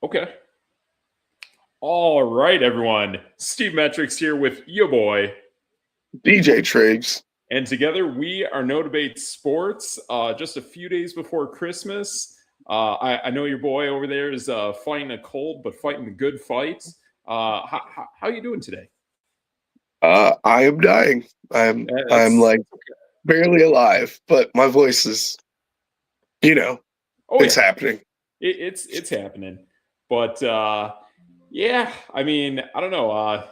Okay. All right, everyone. Steve Metrics here with your boy. DJ Triggs. And together we are No Debate Sports. Just a few days before Christmas. I know your boy over there is fighting a cold, but fighting the good fight. How you doing today? I am dying. I'm That's like okay. barely alive, but my voice is, Oh it's yeah, happening. it's happening. But yeah, I mean, I don't know. A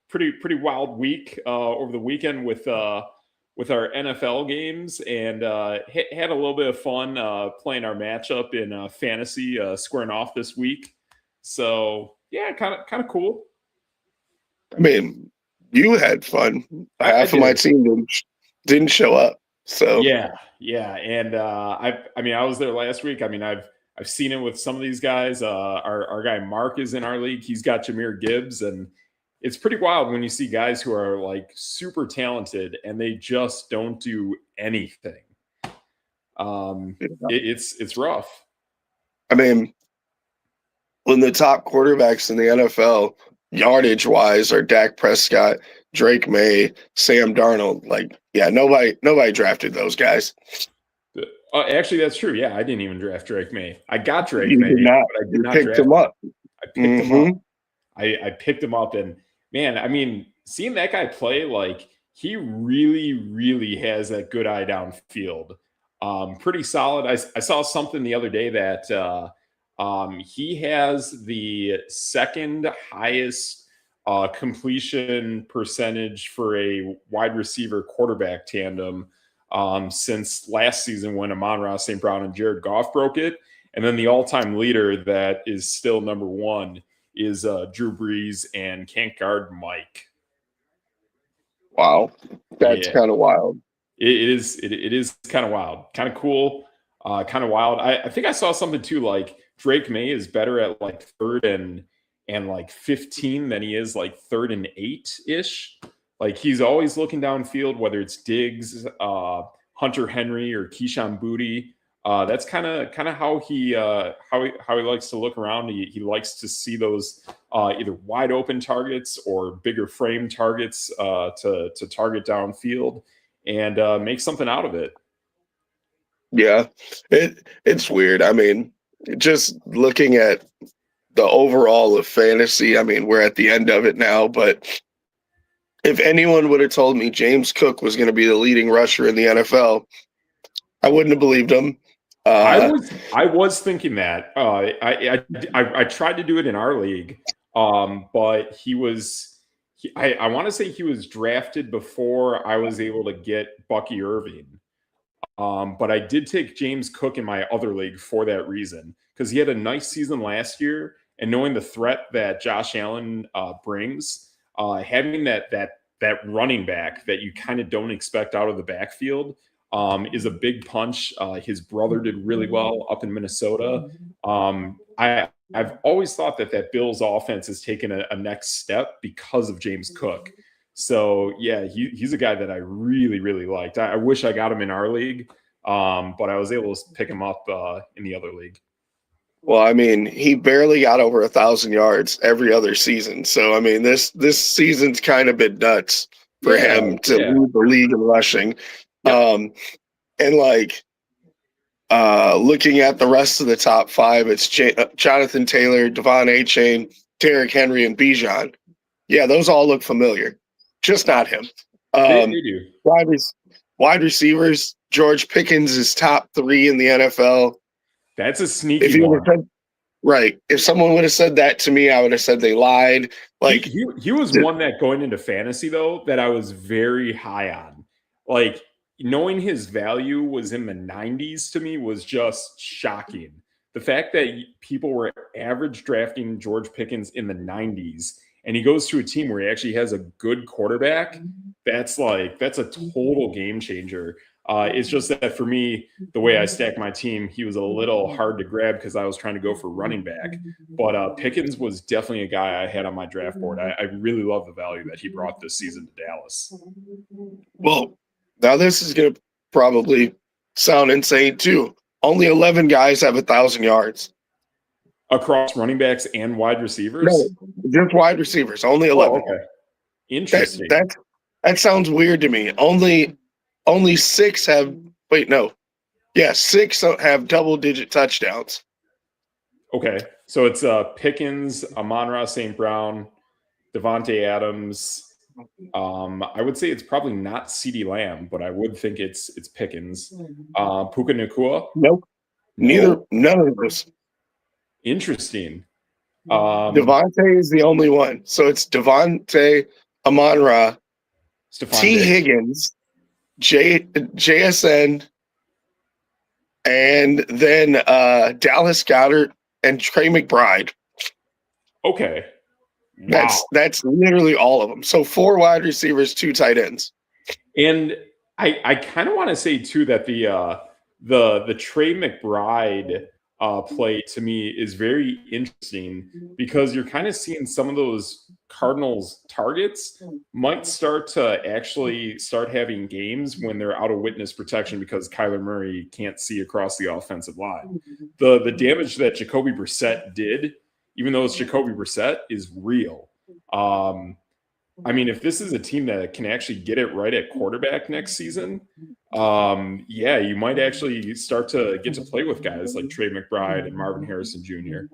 pretty wild week over the weekend with our NFL games, and had a little bit of fun playing our matchup in fantasy, squaring off this week. So yeah, kind of cool. I mean, you had fun. I Half of my did. team didn't show up. So Yeah, and I mean, I was there last week. I mean, I've seen it with some of these guys. Our guy Mark is in our league. He's got Jahmyr Gibbs, and it's pretty wild when you see guys who are like super talented and they just don't do anything. It's rough. I mean, when the top quarterbacks in the NFL, yardage wise, are Dak Prescott, Drake May, Sam Darnold, nobody drafted those guys. Actually, that's true. Yeah, I didn't even draft Drake May. I got Drake You May, did not. but I did You not picked draft him him. up. I picked him up. Mm-hmm. I picked him up, and man, I mean, seeing that guy play, like he really has that good eye downfield. Pretty solid. I saw something the other day that he has the second highest completion percentage for a wide receiver quarterback tandem since last season when Amon-Ra St. Brown and Jared Goff broke it. And then the all-time leader that is still number one is Drew Brees and can't guard Mike. Wow. That's Yeah, kind of wild. it is kind of wild, kind of cool, kind of wild. I think I saw something too, like Drake May is better at like third and like 15 than he is like third and 8-ish. Like he's always looking downfield, whether it's Diggs, Hunter Henry, or Keyshawn Booty. That's kind of how he likes to look around. He likes to see those either wide open targets or bigger frame targets to target downfield and make something out of it. Yeah, it's weird. I mean, just looking at the overall of fantasy, I mean, we're at the end of it now, but if anyone would have told me James Cook was going to be the leading rusher in the NFL, I wouldn't have believed him. I was thinking that I tried to do it in our league, but I want to say he was drafted before I was able to get Bucky Irving. But I did take James Cook in my other league for that reason because he had a nice season last year, and knowing the threat that Josh Allen brings, having that running back that you kind of don't expect out of the backfield is a big punch. His brother did really well up in Minnesota. I've always thought that Bills offense has taken a next step because of James Cook. So yeah, he's a guy that I really liked. I wish I got him in our league, but I was able to pick him up in the other league. Well, I mean, he barely got over 1,000 yards every other season. So, I mean, this season's kind of been nuts for him to lead the league in rushing. Yep. And looking at the rest of the top five, it's Jonathan Taylor, Devon Achane, Derrick Henry, and Bijan. Yeah, those all look familiar. Just not him. They do. Wide receivers, George Pickens is top 3 in the NFL. That's a sneaky one. Right. If someone would have said that to me, I would have said they lied. Like he was one that going into fantasy though that I was very high on. Like knowing his value was in the 90s to me was just shocking. The fact that people were average drafting George Pickens in the 90s and he goes to a team where he actually has a good quarterback, that's a total game changer. It's just that for me, the way I stacked my team, he was a little hard to grab because I was trying to go for running back. But Pickens was definitely a guy I had on my draft board. I really love the value that he brought this season to Dallas. Well, now this is going to probably sound insane too. Only 11 guys have 1,000 yards. Across running backs and wide No, receivers? just wide receivers. Only Oh, 11. okay. That Interesting. that that sounds weird to me. Only six have. Wait, no. Yeah, six have double-digit touchdowns. Okay. So it's Pickens, Amon-Ra St. Brown, Devontae Adams. I would say it's probably not CeeDee Lamb, but I would think it's Pickens. Puka Nakua? Nope. No. None of those. Interesting. Devontae is the only one. So it's Devontae, Amon-Ra, Stephon T. Diggs. Higgins, JSN, and then Dallas Goddard and Trey McBride. Okay. Wow. That's literally all of them. So 4 wide receivers, 2 tight ends. And I kind of want to say too that the Trey McBride play to me is very interesting because you're kind of seeing some of those Cardinals targets might start to actually start having games when they're out of witness protection because Kyler Murray can't see across the offensive line. The damage that Jacoby Brissett did, even though it's Jacoby Brissett, is real. I mean, if this is a team that can actually get it right at quarterback next season, yeah, you might actually start to get to play with guys like Trey McBride and Marvin Harrison Jr.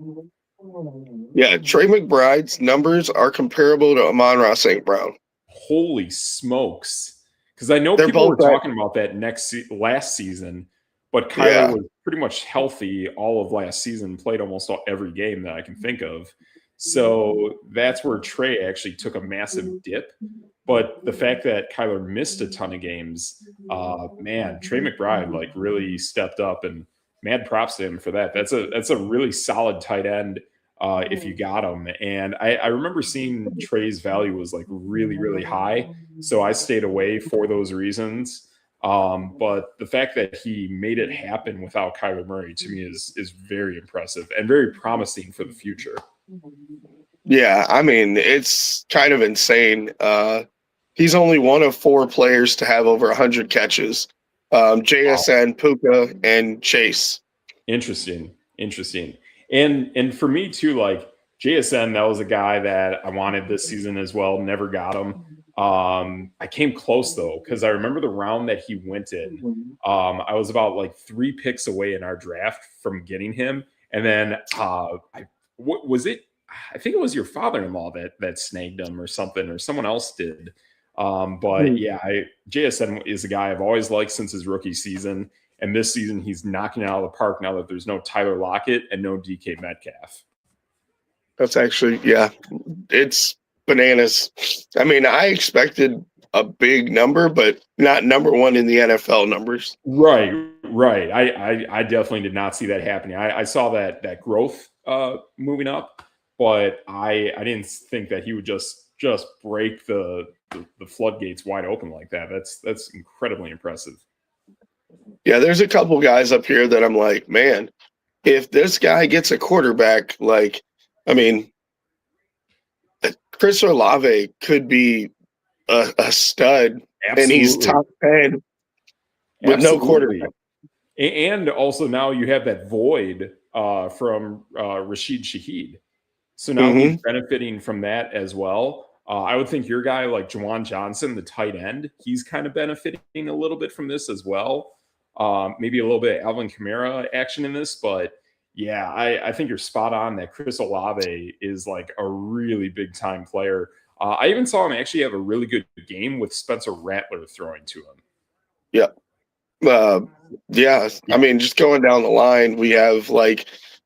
Yeah, Trey McBride's numbers are comparable to Amon-Ra St. Brown. Holy smokes. Because I know They're people were both talking about that last season, but Kyler was pretty much healthy all of last season, played almost every game that I can think of. So that's where Trey actually took a massive dip. But the fact that Kyler missed a ton of games, man, Trey McBride like really stepped up, and mad props to him for that. That's a really solid tight end if you got him. And I remember seeing Trey's value was like really, really high. So I stayed away for those reasons. But the fact that he made it happen without Kyler Murray to me is very impressive and very promising for the future. Yeah, I mean, it's kind of insane. He's only one of 4 players to have over 100 catches. JSN, Puka, and Chase. Interesting. And for me too, like JSN, that was a guy that I wanted this season as well. Never got him. I came close though, because I remember the round that he went in. I was about like 3 picks away in our draft from getting him. And then what was it? I think it was your father-in-law that snagged him or something, or someone else did. But yeah, JSN is a guy I've always liked since his rookie season. And this season, he's knocking it out of the park now that there's no Tyler Lockett and no DK Metcalf. That's actually, yeah, it's bananas. I mean, I expected a big number, but not number 1 in the NFL numbers. Right. I definitely did not see that happening. I saw that growth moving up, but I didn't think that he would just break the floodgates wide open like that. That's incredibly impressive. Yeah, there's a couple guys up here that I'm like, man, if this guy gets a quarterback, like, I mean, Chris Olave could be a stud, Absolutely. and he's top 10 with no quarterback. And also now you have that void from Rashid Shaheed. So now he's benefiting from that as well. I would think your guy like Juwan Johnson, the tight end, he's kind of benefiting a little bit from this as well. Maybe a little bit of Alvin Kamara action in this, but yeah, I think you're spot on that Chris Olave is like a really big time player. I even saw him actually have a really good game with Spencer Rattler throwing to him. Yeah. Yeah. I mean, just going down the line, we have like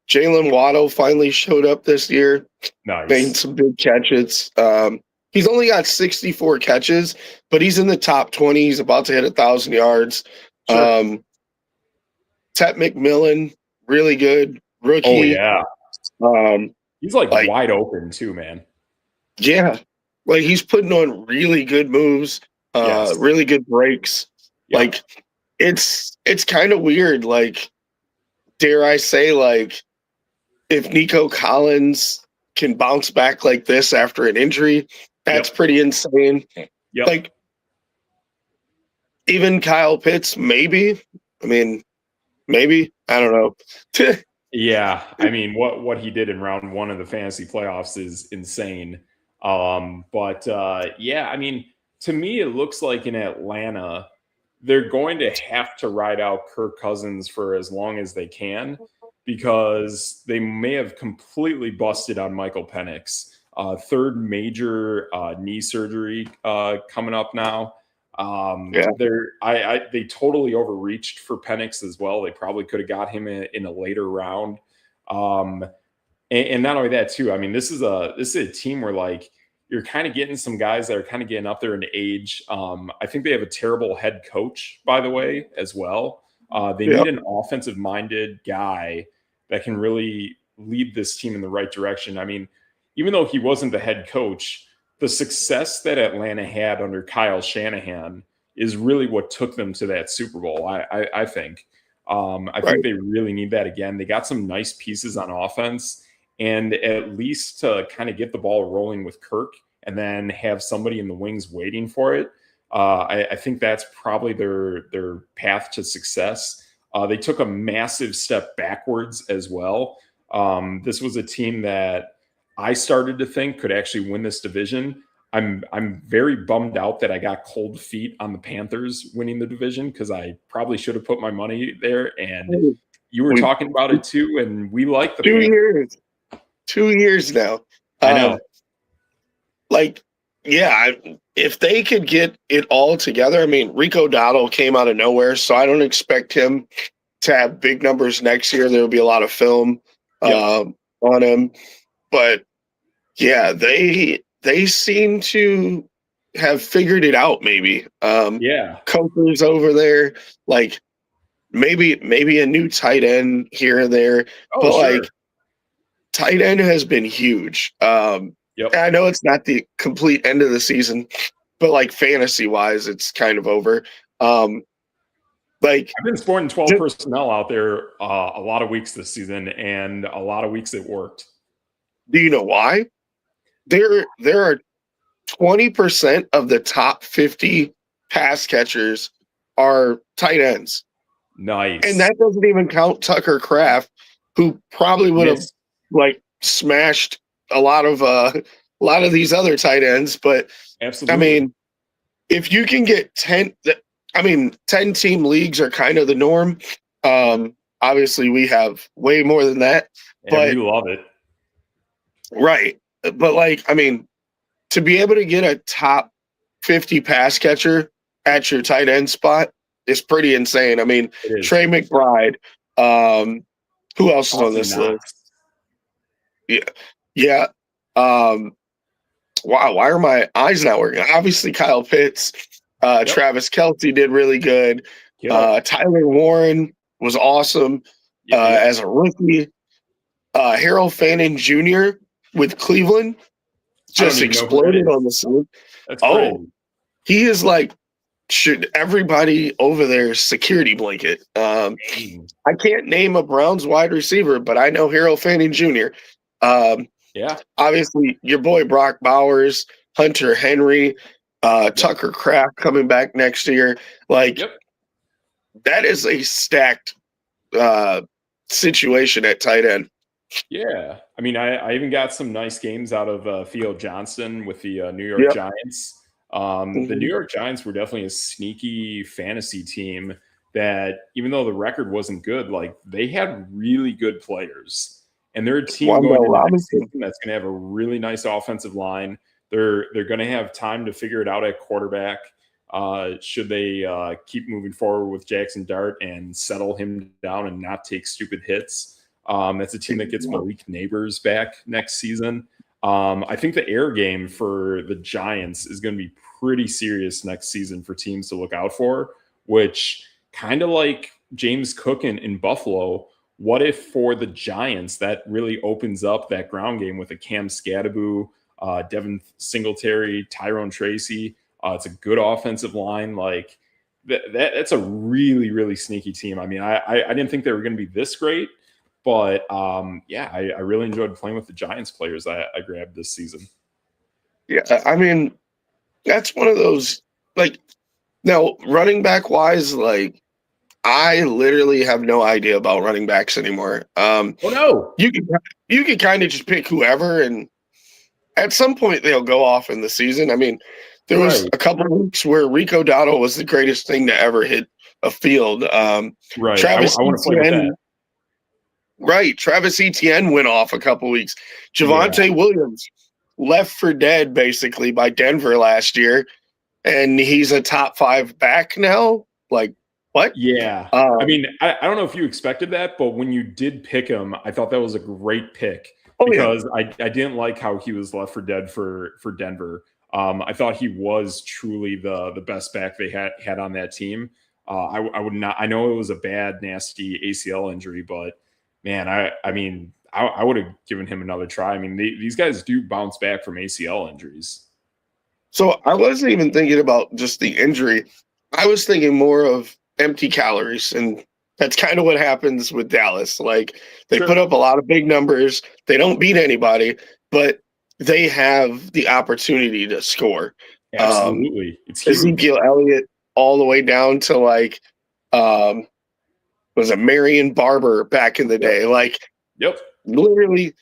Jalen Waddle finally showed up this year. Nice. Made some big catches. He's only got 64 catches, but he's in the top 20. He's about to hit 1,000 yards. Sure. Tet McMillan, really good rookie. Oh yeah. He's like wide open too, man. Yeah. Like he's putting on really good moves, really good breaks. Yep. Like it's kind of weird. Like, dare I say, like, if Nico Collins can bounce back like this after an injury, that's pretty insane. Yep. Like, even Kyle Pitts, maybe. I mean, maybe. I don't know. Yeah, I mean, what he did in round one of the fantasy playoffs is insane. But yeah, I mean, to me, it looks like in Atlanta, they're going to have to ride out Kirk Cousins for as long as they can because they may have completely busted on Michael Penix. Third major knee surgery coming up now. Yeah, They totally overreached for Penix as well. They probably could have got him in a later round. Um, and not only that too, I mean, this is a team where like you're kind of getting some guys that are kind of getting up there in age. I think they have a terrible head coach, by the way, as well. They yeah, need an offensive minded guy that can really lead this team in the right direction. I mean, even though he wasn't the head coach, the success that Atlanta had under Kyle Shanahan is really what took them to that Super Bowl. I think. I right. think they really need that again. They got some nice pieces on offense, and at least to kind of get the ball rolling with Kirk and then have somebody in the wings waiting for it. I think that's probably their path to success. They took a massive step backwards as well. This was a team that I started to think could actually win this division. I'm very bummed out that I got cold feet on the Panthers winning the division because I probably should have put my money there. And you were We talking about it too, and we like the 2 years, 2 years now. I know. Like, yeah, if they could get it all together, I mean, Rico Dottle came out of nowhere, so I don't expect him to have big numbers next year. There will be a lot of film Yep. on him, but yeah, they seem to have figured it out. Maybe Yeah. coaches over there, like maybe a new tight end here and there, Oh, but sure. like tight end has been huge. Yep. I know it's not the complete end of the season, but like fantasy wise, it's kind of over. Um, like, I've been sporting 12 just, personnel out there a lot of weeks this season, and a lot of weeks it worked. do you know why? There are 20% of the top 50 pass catchers are tight ends, and Nice. that doesn't even count Tucker Kraft, who probably would have Yes, like smashed a lot of these other tight ends. But I absolutely. mean, if you can get 10, I mean, 10 team leagues are kind of the norm. Obviously, we have way more than that, And we but love it. right. But like, I mean, to be able to get a top 50 pass catcher at your tight end spot is pretty insane. I mean, It is. Trey McBride, um, who else is on Dawson this list? Knox. Yeah. Yeah. Um, wow, why are my eyes not working? Obviously, Kyle Pitts, Yep. Travis Kelce did really good. Yep. Tyler Warren was awesome Yep. as a rookie. Harold Fannin Jr. with Cleveland I don't just even know who that exploded on is. the scene. That's Oh, crazy. he is like should everybody over there security blanket. Dang. I can't name a Browns wide receiver, but I know Harold Fanning Jr. Um, Yeah. obviously, your boy Brock Bowers, Hunter Henry, Yep. Tucker Kraft coming back next year. Like Yep. that is a stacked uh, situation at tight end. Yeah. I mean, I even got some nice games out of Theo Johnson with the New York Yep. Giants. The New Mhm. York Giants were definitely a sneaky fantasy team that, even though the record wasn't good, like they had really good players. And they're a team going Wandale into next Robinson. season that's going to have a really nice offensive line. They're going to have time to figure it out at quarterback. Should they keep moving forward with Jackson Dart and settle him down and not take stupid hits? That's a team that gets Malik Neighbors back next season. I think the air game for the Giants is going to be pretty serious next season for teams to look out for, which kind of like James Cook in Buffalo. What if for the Giants that really opens up that ground game with a Cam Scadaboo, Devin Singletary, Tyrone Tracy? It's a good offensive line. Like that's a really, really sneaky team. I mean, I didn't think they were going to be this great, but yeah, I really enjoyed playing with the Giants players I grabbed this season. Yeah, I mean that's one of those like now running back wise, like I literally have no idea about running backs anymore. Oh no! You can kind of just pick whoever, and at some point they'll go off in the season. I mean, there was Right, a couple of weeks where Rico Dowdle was the greatest thing to ever hit a field. right. Travis I want to play with that. Etienne, right? Travis Etienne went off a couple weeks. Yeah, Javonte Williams left for dead basically by Denver last year, and he's a top 5 back now. Like what? yeah. I Um, mean, I don't know if you expected that, but when you did pick him, I thought that was a great pick oh yeah, because I didn't like how he was left for dead for Denver. I thought he was truly the best back they had on that team. I would not. I know it was a bad, nasty ACL injury, but man, I mean, I would have given him another try. I mean, these guys do bounce back from ACL injuries. so I wasn't even thinking about just the injury. I was thinking more of empty calories. And that's kind of what happens with Dallas. Like they put Sure, up a lot of big numbers. They don't beat anybody, but they have the opportunity to score. Um, absolutely, it's huge. Ezekiel Elliott all the way down to like um was a Marion Barber back in the Yep, day. Like yep. literally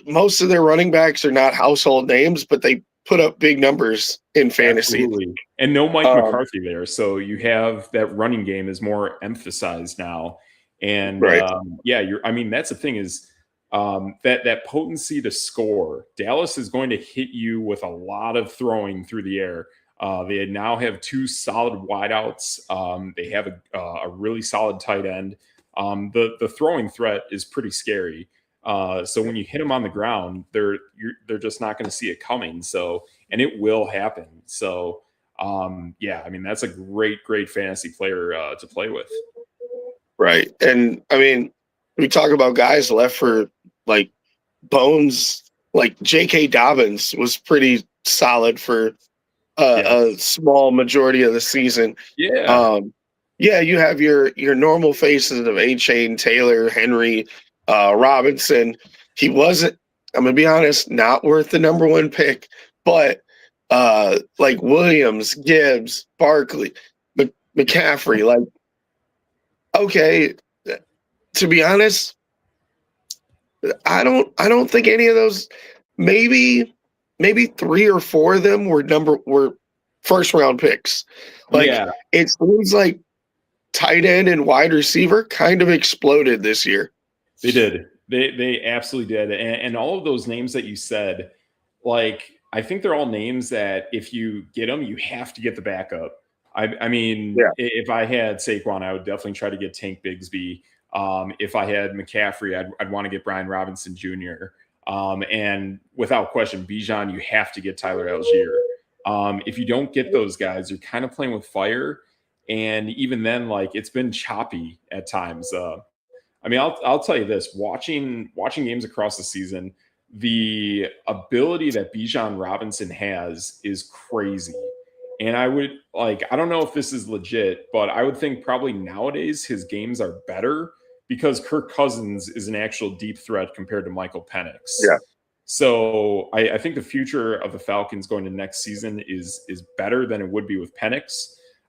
most of their running backs are not household names, but they put up big numbers in fantasy. Absolutely. And no Mike Um, McCarthy there. So you have that running game is more emphasized now. And right. yeah, I mean, that's the thing is that potency to score. Dallas is going to hit you with a lot of throwing through the air. They now have two solid wideouts. They have a really solid tight end. The throwing threat is pretty scary. So when you hit them on the ground, they're just not going to see it coming. So and it will happen. So yeah, I mean that's a great fantasy player to play with. Right. And I mean, we talk about guys left for like bones, like J.K. Dobbins was pretty solid for a Yes. small majority of the season. Yeah. Um, yeah, you have your normal faces of A Chain, Taylor, Henry, Robinson. He wasn't, I'm gonna be honest, not worth the number one pick, but like Williams, Gibbs, Barkley, McCaffrey, like okay, to be honest, I don't think any of those. Maybe 3 or 4 of them were first round picks. Like Yeah. it seems like tight end and wide receiver kind of exploded this year. They did. They absolutely did. And all of those names that you said, like I think they're all names that if you get them, you have to get the backup. I mean, Yeah, if I had Saquon, I would definitely try to get Tank Bigsby. If I had McCaffrey, I'd want to get Brian Robinson Jr. And without question, Bijan, you have to get Tyler Algier. If you don't get those guys, you're kind of playing with fire. And even then, like it's been choppy at times. I mean, I'll tell you this: watching games across the season, the ability that Bijan Robinson has is crazy. And I don't know if this is legit, but I would think probably nowadays his games are better because Kirk Cousins is an actual deep threat compared to Michael yeah, Penix. So I think the future of the Falcons going to next season is better than it would be with Penix.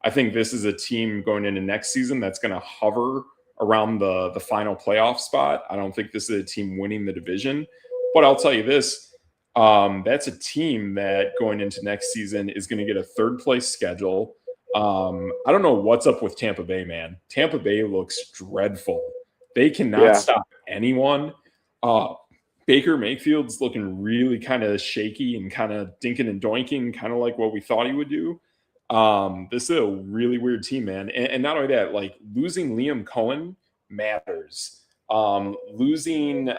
I think this is a team going into next season that's going to hover around the final playoff spot. I don't think this is a team winning the division, but I'll tell you this: that's a team that going into next season is going to get a third place schedule. I don't know what's up with Tampa Bay, man. Tampa Bay looks dreadful. They cannot yeah. stop anyone. Uh, Baker Mayfield's looking really kind of shaky and kind of dinking and doinking, kind of like what we thought he would do. This is a really weird team, man. And not only that, like losing Liam Cohen matters. Losing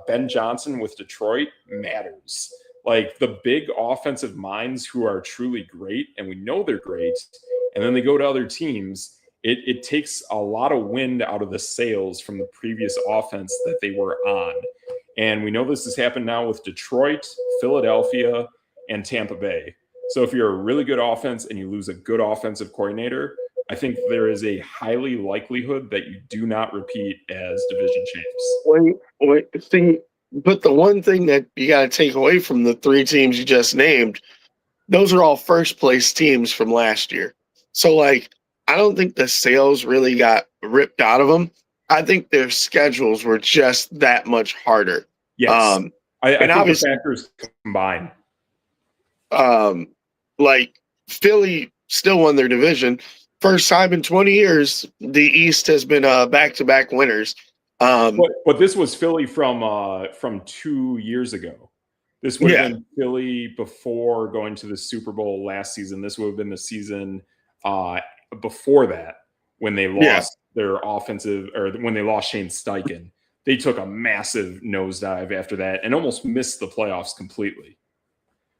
Ben Johnson with Detroit matters. Like the big offensive minds who are truly great, and we know they're great, and then they go to other teams. It takes a lot of wind out of the sails from the previous offense that they were on. And we know this has happened now with Detroit, Philadelphia, and Tampa Bay. So if you're a really good offense and you lose a good offensive coordinator, I think there is a highly likelihood that you do not repeat as division champs. Wait. See, but the one thing that you got to take away from the 3 teams you just named, those are all first place teams from last year. So like, I don't think the sales really got ripped out of them. I think their schedules were just that much harder. Yes, Um, I and think the obviously, factors combine. um, like Philly still won their division. First time in 20 years, the East has been back-to-back winners. But this was Philly from 2 years ago. This would have Yeah, been Philly before going to the Super Bowl last season. This would have been the season uh, before that when they yeah, lost their offensive or when they lost Shane Steichen. They took a massive nosedive after that and almost missed the playoffs completely.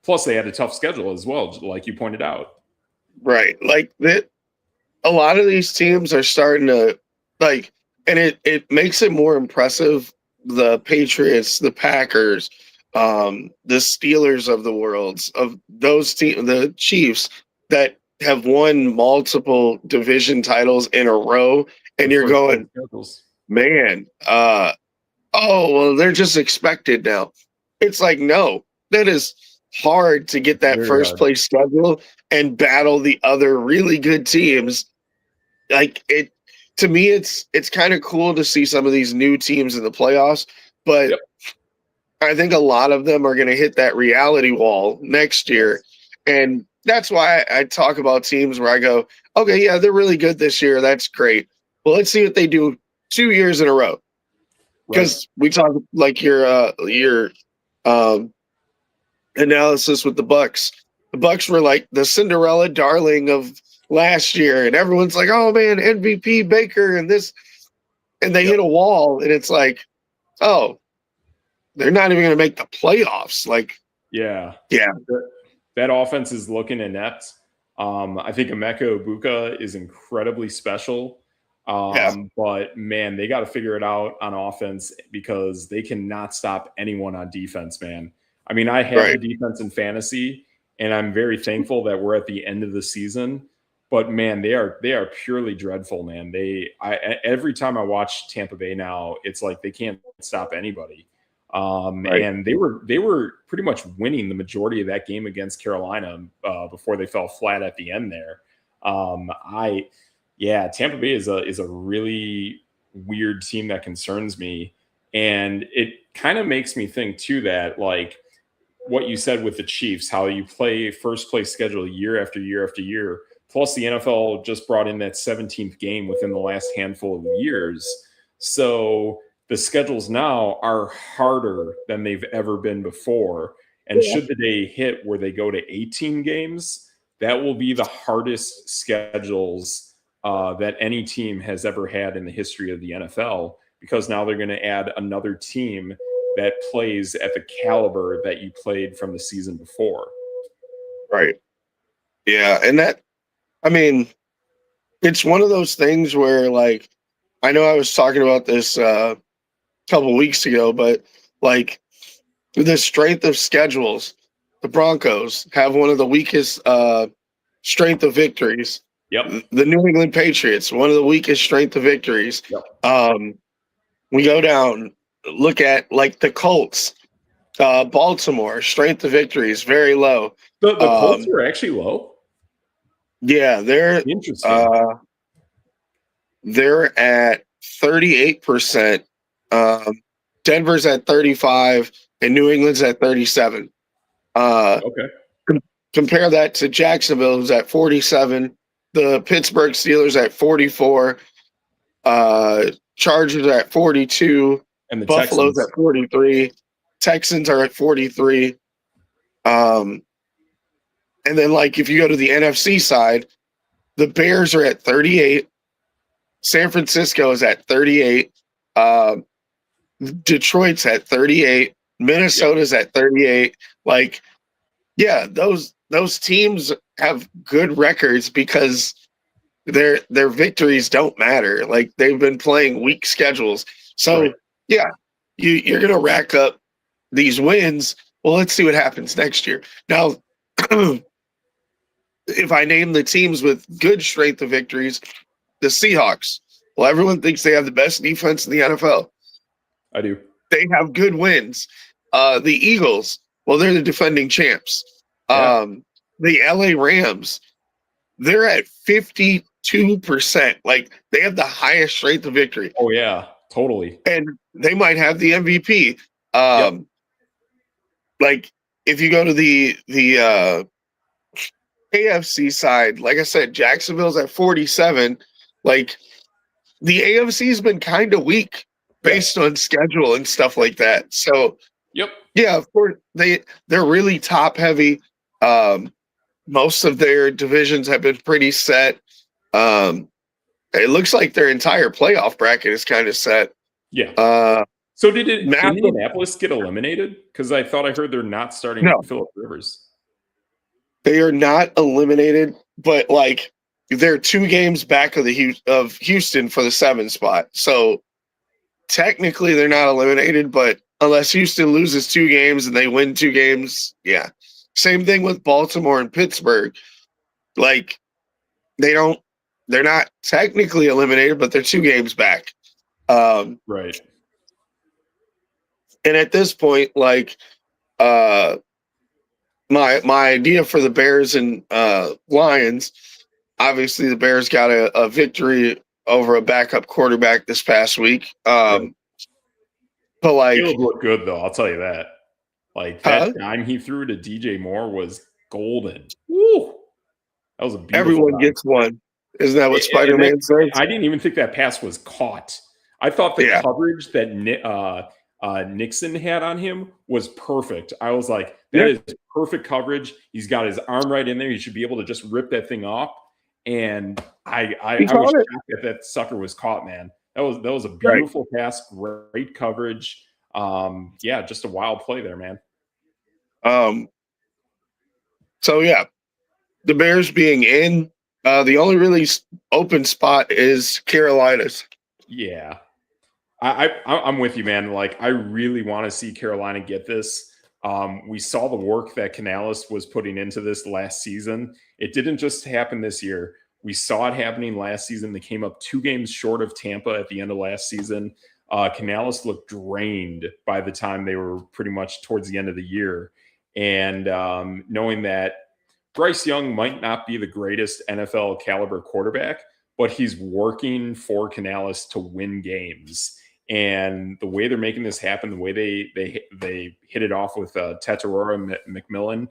Plus, they had a tough schedule as well, like you pointed out. right. Like that, a lot of these teams are starting to like, and it makes it more impressive. The Patriots, the Packers, the Steelers of the worlds of those teams, the Chiefs that have won multiple division titles in a row, and With you're first place going, schedules. man, oh well, they're just expected now. It's like no, that is hard to get that Very first hard. place schedule and battle the other really good teams like it to me it's kind of cool to see some of these new teams in the playoffs, but Yep. I think a lot of them are going to hit that reality wall next year. Yes. And that's why I talk about teams where I go, okay, yeah, they're really good this year. That's great. Well, let's see what they do 2 years in a row. Right. Because we talk like your um, analysis with the Bucks. The Bucks were like the Cinderella darling of last year, and everyone's like, "Oh man, MVP Baker," and this, and they Yep. hit a wall, and it's like, "Oh, they're not even going to make the playoffs." Like, Yeah. yeah, That offense is looking inept. I think Emeka Ibuka is incredibly special. yeah, But man, they got to figure it out on offense because they cannot stop anyone on defense, man. I mean, I have the right, defense in fantasy, and I'm very thankful that we're at the end of the season. But man, they are purely dreadful, man. Every time I watch Tampa Bay now, it's like they can't stop anybody. right, And they were pretty much winning the majority of that game against Carolina before they fell flat at the end there. I Yeah, Tampa Bay is a really weird team that concerns me, and it kind of makes me think too that like what you said with the Chiefs, how you play first place schedule year after year after year. Plus, the NFL just brought in that 17th game within the last handful of years. So the schedules now are harder than they've ever been before. And yeah, should the day hit where they go to 18 games, that will be the hardest schedules that any team has ever had in the history of the NFL because now they're going to add another team that plays at the caliber that you played from the season before. right, yeah, and that I mean, it's one of those things where like I know I was talking about this a couple weeks ago, but like the strength of schedules, the Broncos have one of the weakest strength of victories. Yep. The New England Patriots, one of the weakest strength of victories. Yep. Um, we go down, look at like the Colts, Baltimore, strength of victories, very low. The Colts Um, are actually low. yeah, Interesting. uh, they're at 38%. Um, Denver's at 35, and New England's at 37. Uh, Okay. Compare that to Jacksonville, who's at 47. The Pittsburgh Steelers at 44. Chargers are at 42. And the Buffalo's Texans. at 43. Texans are at 43. Um, and then, like, if you go to the NFC side, the Bears are at 38. San Francisco is at 38. Um, Detroit's at 38. Yep. Minnesota's at 38. Like, yeah, those teams have good records because their victories don't matter. Like they've been playing weak schedules. Right. So yeah, you're gonna rack up these wins. Well, let's see what happens next year. Now, if I name the teams with good strength of victories, the Seahawks. Well, everyone thinks they have the best defense in the NFL. I do. They have good wins. The Eagles, well, they're the defending champs. Yeah. The LA Rams, they're at 52 2%. Like they have the highest rate of victory. Oh yeah, totally. And they might have the MVP. Yep. Like if you go to the AFC side, like I said, Jacksonville's at 47. Like the AFC's been kind of weak based Yes. on schedule and stuff like that. So Yep. yeah, of course they're really top heavy. Most of their divisions have been pretty set. It looks like their entire playoff bracket is kind of set. Yeah. Uh, So did massive, Indianapolis get eliminated? Because I thought I heard they're not starting no, Phillip Rivers. they are not eliminated, but like they're 2 games back of Houston for the 7 spot. So technically they're not eliminated, but unless Houston loses 2 games and they win 2 games, yeah. Same thing with Baltimore and Pittsburgh. Like they're not technically eliminated, but they're 2 games back. Right. And at this point, like my idea for the Bears and Lions, obviously the Bears got a victory over a backup quarterback this past week. But like Caleb looked good though, I'll tell you that. Like that dime he threw to DJ Moore was golden. Woo! That was a beautiful everyone dime. gets one. Isn't that what Spider-Man says? I didn't even think that pass was caught. I thought the coverage that Nixon had on him was perfect. I was like, that is perfect coverage. He's got his arm right in there. He should be able to just rip that thing off. And I was shocked that sucker was caught, man. That was a beautiful pass, great coverage. Yeah, just a wild play there, man. So yeah, the Bears being in, the only really open spot is Carolina's. Yeah. I'm with you, man. Like, I really want to see Carolina get this. We saw the work that Canales was putting into this last season. It didn't just happen this year. We saw it happening last season. They came up 2 games short of Tampa at the end of last season. Canales looked drained by the time they were pretty much towards the end of the year. And knowing that Bryce Young might not be the greatest NFL caliber quarterback, but he's working for Canales to win games. And the way they're making this happen, the way they hit it off with Teteroa McMillan,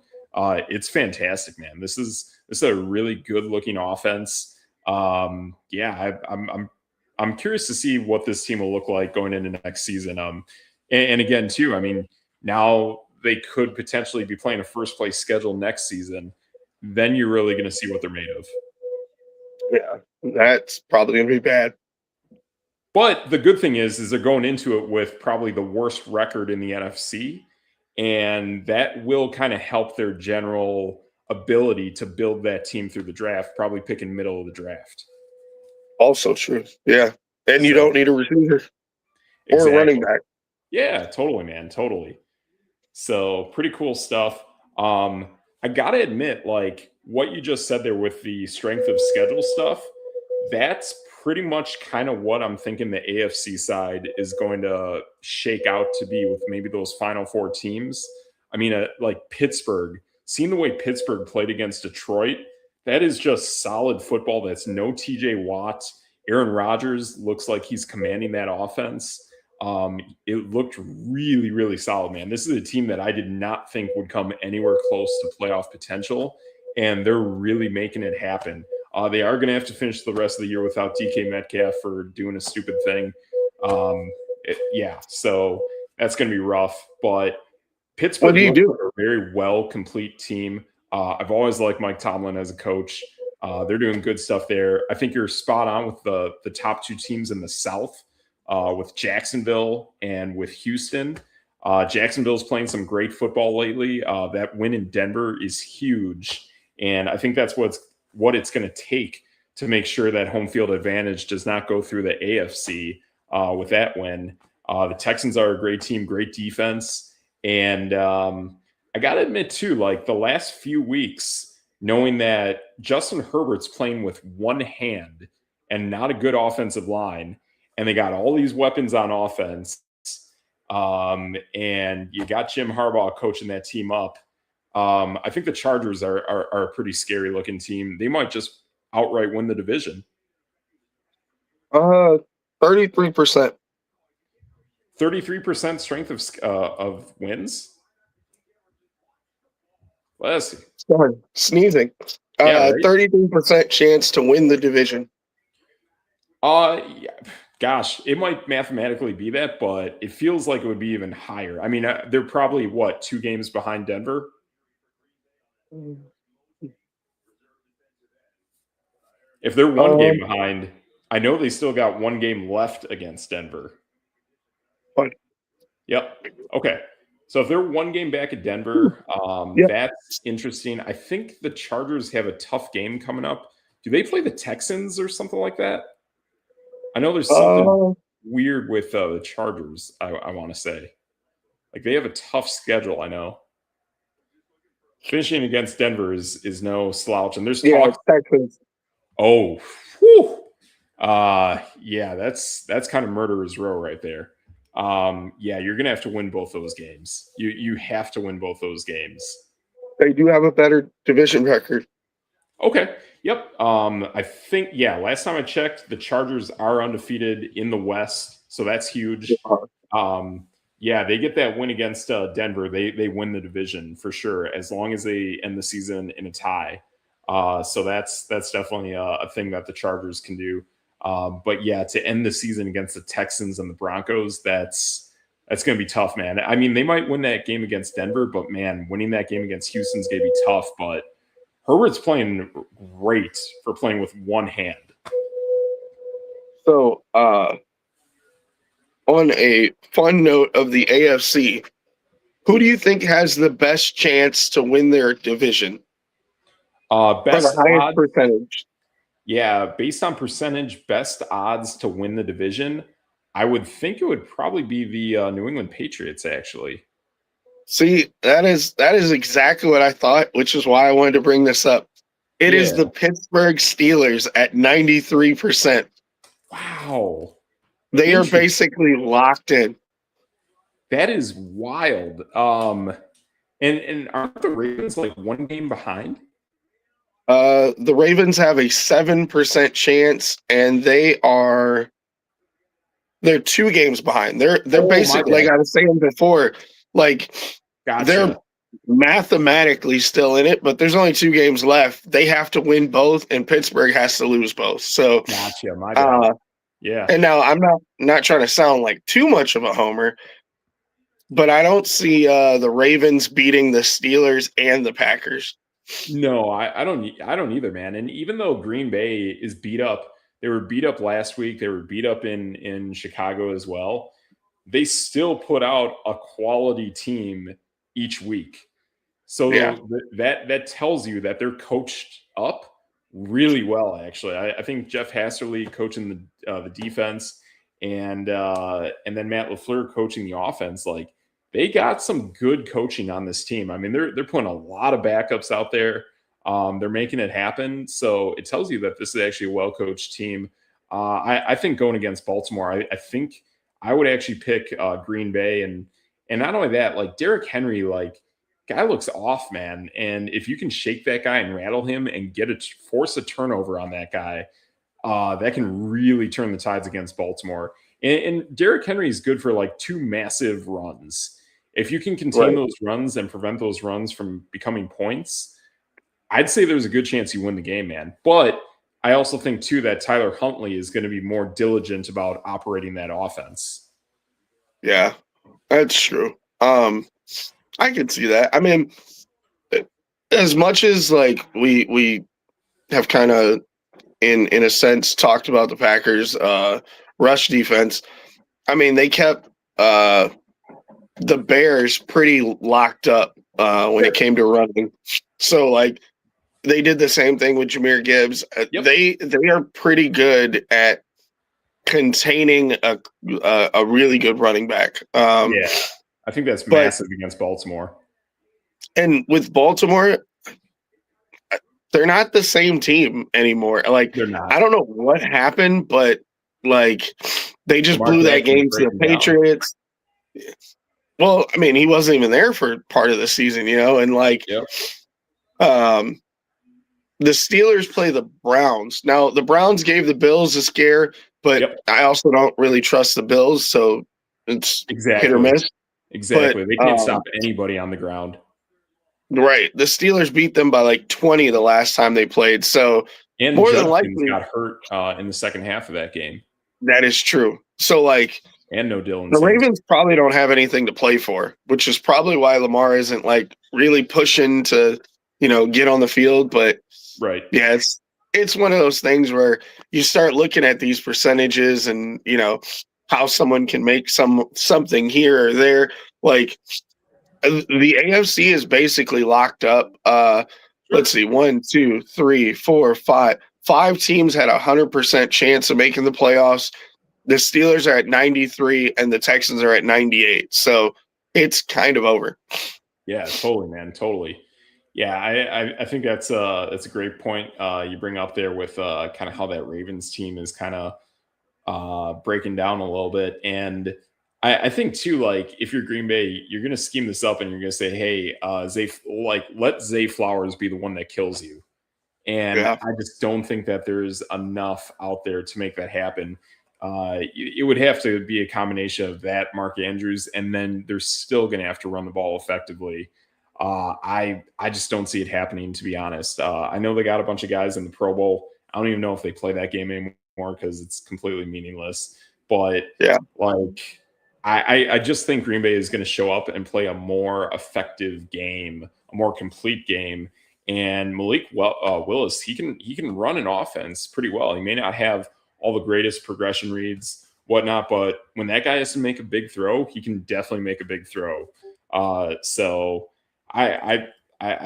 it's fantastic, man. This is a really good looking offense. Yeah, I'm curious to see what this team will look like going into next season. And again, too, I mean, now they could potentially be playing a first place schedule next season. Then you're really going to see what they're made of. Yeah, that's probably going to be bad. But the good thing is they're going into it with probably the worst record in the NFC, and that will kind of help their general ability to build that team through the draft, probably picking middle of the draft. Also true. Yeah. And you don't need a receiver or a running back. Yeah, totally, man. Totally. So pretty cool stuff. I got to admit, like what you just said there with the strength of schedule stuff, that's pretty much kind of what I'm thinking the AFC side is going to shake out to be with maybe those final 4 teams. I mean, like Pittsburgh, seeing the way Pittsburgh played against Detroit, that is just solid football. That's no TJ Watt. Aaron Rodgers looks like he's commanding that offense. It looked really, really solid, man. This is a team that I did not think would come anywhere close to playoff potential, and they're really making it happen. They are going to have to finish the rest of the year without DK Metcalf for doing a stupid thing. Yeah, so that's going to be rough. But Pittsburgh looks like a very well complete team. I've always liked Mike Tomlin as a coach. They're doing good stuff there. I think you're spot on with the top 2 teams in the South, with Jacksonville and with Houston. Jacksonville's playing some great football lately. That win in Denver is huge, and I think that's what it's going to take to make sure that home field advantage does not go through the AFC with that win. The Texans are a great team, great defense. And I got to admit, too, like the last few weeks, knowing that Justin Herbert's playing with one hand and not a good offensive line, and they got all these weapons on offense, and you got Jim Harbaugh coaching that team up. I think the Chargers are a pretty scary looking team. They might just outright win the division? 33%. 33% strength of wins. Let's see. Sorry, sneezing. Yeah, right. 33% chance to win the division. Yeah, gosh, it might mathematically be that, but it feels like it would be even higher. I mean, they're probably what, 2 games behind Denver. If they're one game Um, behind, I know they still got 1 game left against Denver. but Yep. Okay. So if they're 1 game back at Denver, yeah. that's interesting. I think the Chargers have a tough game coming up. Do they play the Texans or something like that? I know there's something Uh, weird with the Chargers, I want to say. Like they have a tough schedule, I know. Finishing against Denver is no slouch. And there's yeah, talk. Texans. Oh, whew. Yeah, that's kind of murderer's row right there. Yeah, you're gonna have to win both those games. You have to win both those games. They do have a better division record. Okay. Yep. I think last time I checked, the Chargers are undefeated in the West, so that's huge. Yeah, they get that win against Denver. They win the division for sure, as long as they end the season in a tie. So that's definitely a thing that the Chargers can do. But yeah, to end the season against the Texans and the Broncos, that's going to be tough, man. I mean, they might win that game against Denver, but man, winning that game against Houston's going to be tough. But Herbert's playing great for playing with one hand. So, on a fun note of the AFC, who do you think has the best chance to win their division? Best the highest odds, percentage. yeah, based on percentage, best odds to win the division, I would think it would probably be the New England Patriots, actually. See, that is exactly what I thought, which is why I wanted to bring this up. It is Yeah. the Pittsburgh Steelers at 93%. Wow. They are basically locked in. That is wild. And aren't the Ravens like 1 game behind? The Ravens have a 7% chance, and they're 2 games behind. They're basically, like I was saying before, like they're mathematically still in it, but there's only 2 games left. They have to win both, and Pittsburgh has to lose both. So gotcha, my bad. Yeah. And now I'm not trying to sound like too much of a homer, but I don't see the Ravens beating the Steelers and the Packers. No, I don't either, man. And even though Green Bay is beat up, they were beat up last week. They were beat up in Chicago as well. They still put out a quality team each week. So that tells you that they're coached up really well. Actually, I think Jeff Hasserly coaching the defense, and then Matt LaFleur coaching the offense. Like they got some good coaching on this team. I mean, they're putting a lot of backups out there. They're making it happen. So it tells you that this is actually a well-coached team. I think going against Baltimore, I think I would actually pick Green Bay, and not only that, like Derrick Henry, like guy looks off, man. And if you can shake that guy and rattle him and force a turnover on that guy, that can really turn the tides against Baltimore. And Derrick Henry is good for like 2 massive runs. If you can contain those runs and prevent those runs from becoming points, I'd say there's a good chance you win the game, man. But I also think too that Tyler Huntley is going to be more diligent about operating that offense. Yeah, that's true. I can see that. I mean, as much as like we have kind of in a sense talked about the Packers rush defense, I mean they kept the Bears pretty locked up when it came to running. So like they did the same thing with Jahmyr Gibbs. They are pretty good at containing a really good running back. I think that's massive against Baltimore. And with Baltimore, they're not the same team anymore. Like they're not. I don't know what happened, but like they just blew that game to the Patriots. Well, I mean, he wasn't even there for part of the season, you know, and like the Steelers play the Browns. Now, the Browns gave the Bills a scare, but Yep, I also don't really trust the Bills, so it's hit or exactly. miss. But Exactly. They can't stop anybody on the ground. right, the Steelers beat them by like 20 the last time they played. So And more than Judkins likely, got hurt in the second half of that game. that is true. So like And no Dylan the Samuels. Ravens probably don't have anything to play for, which is probably why Lamar isn't like really pushing to, get on the field. But Right. yeah, it's one of those things where you start looking at these percentages and how someone can make something here or there. Like the AFC is basically locked up. Sure. Let's see, 1, 2, 3, 4, 5. 5 teams had 100% chance of making the playoffs. The Steelers are at 93 and the Texans are at 98. So it's kind of over. Yeah, totally, man. Totally. Yeah, I think that's a great point you bring up there with kind of how that Ravens team is kind of breaking down a little bit. And I think too, like if you're Green Bay, you're gonna scheme this up and you're gonna say, hey, Zay, like let Zay Flowers be the one that kills you. And Yeah. I just don't think that there's enough out there to make that happen. It would have to be a combination of that, Mark Andrews, and then they're still going to have to run the ball effectively. I just don't see it happening, to be honest. I know they got a bunch of guys in the Pro Bowl. I don't even know if they play that game anymore because it's completely meaningless. But Yeah. like, I just think Green Bay is going to show up and play a more effective game, a more complete game. And Malik Willis, he can run an offense pretty well. He may not have all the greatest progression reads, whatnot, but when that guy has to make a big throw, he can definitely make a big throw. So I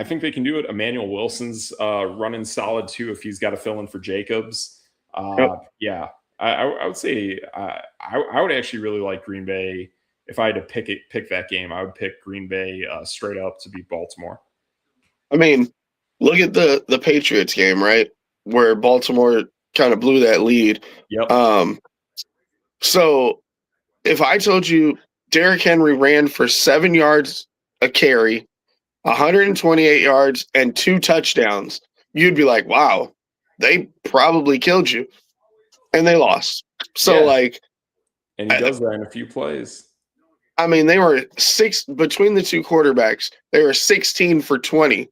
think they can do it. Emmanuel Wilson's running solid too if he's got to fill in for Jacobs. Yep. Yeah, I would say I would actually really like Green Bay. If I had to pick that game, I would pick Green Bay straight up to beat Baltimore. I mean, look at the Patriots game, right? Where Baltimore kind of blew that lead. Yep. So if I told you Derrick Henry ran for 7 yards a carry, 128 yards, and 2 touchdowns, you'd be like, wow, they probably killed you. And they lost. So, Yeah, like, and he does that in a few plays. I mean, they were between the two quarterbacks, they were 16 for 20.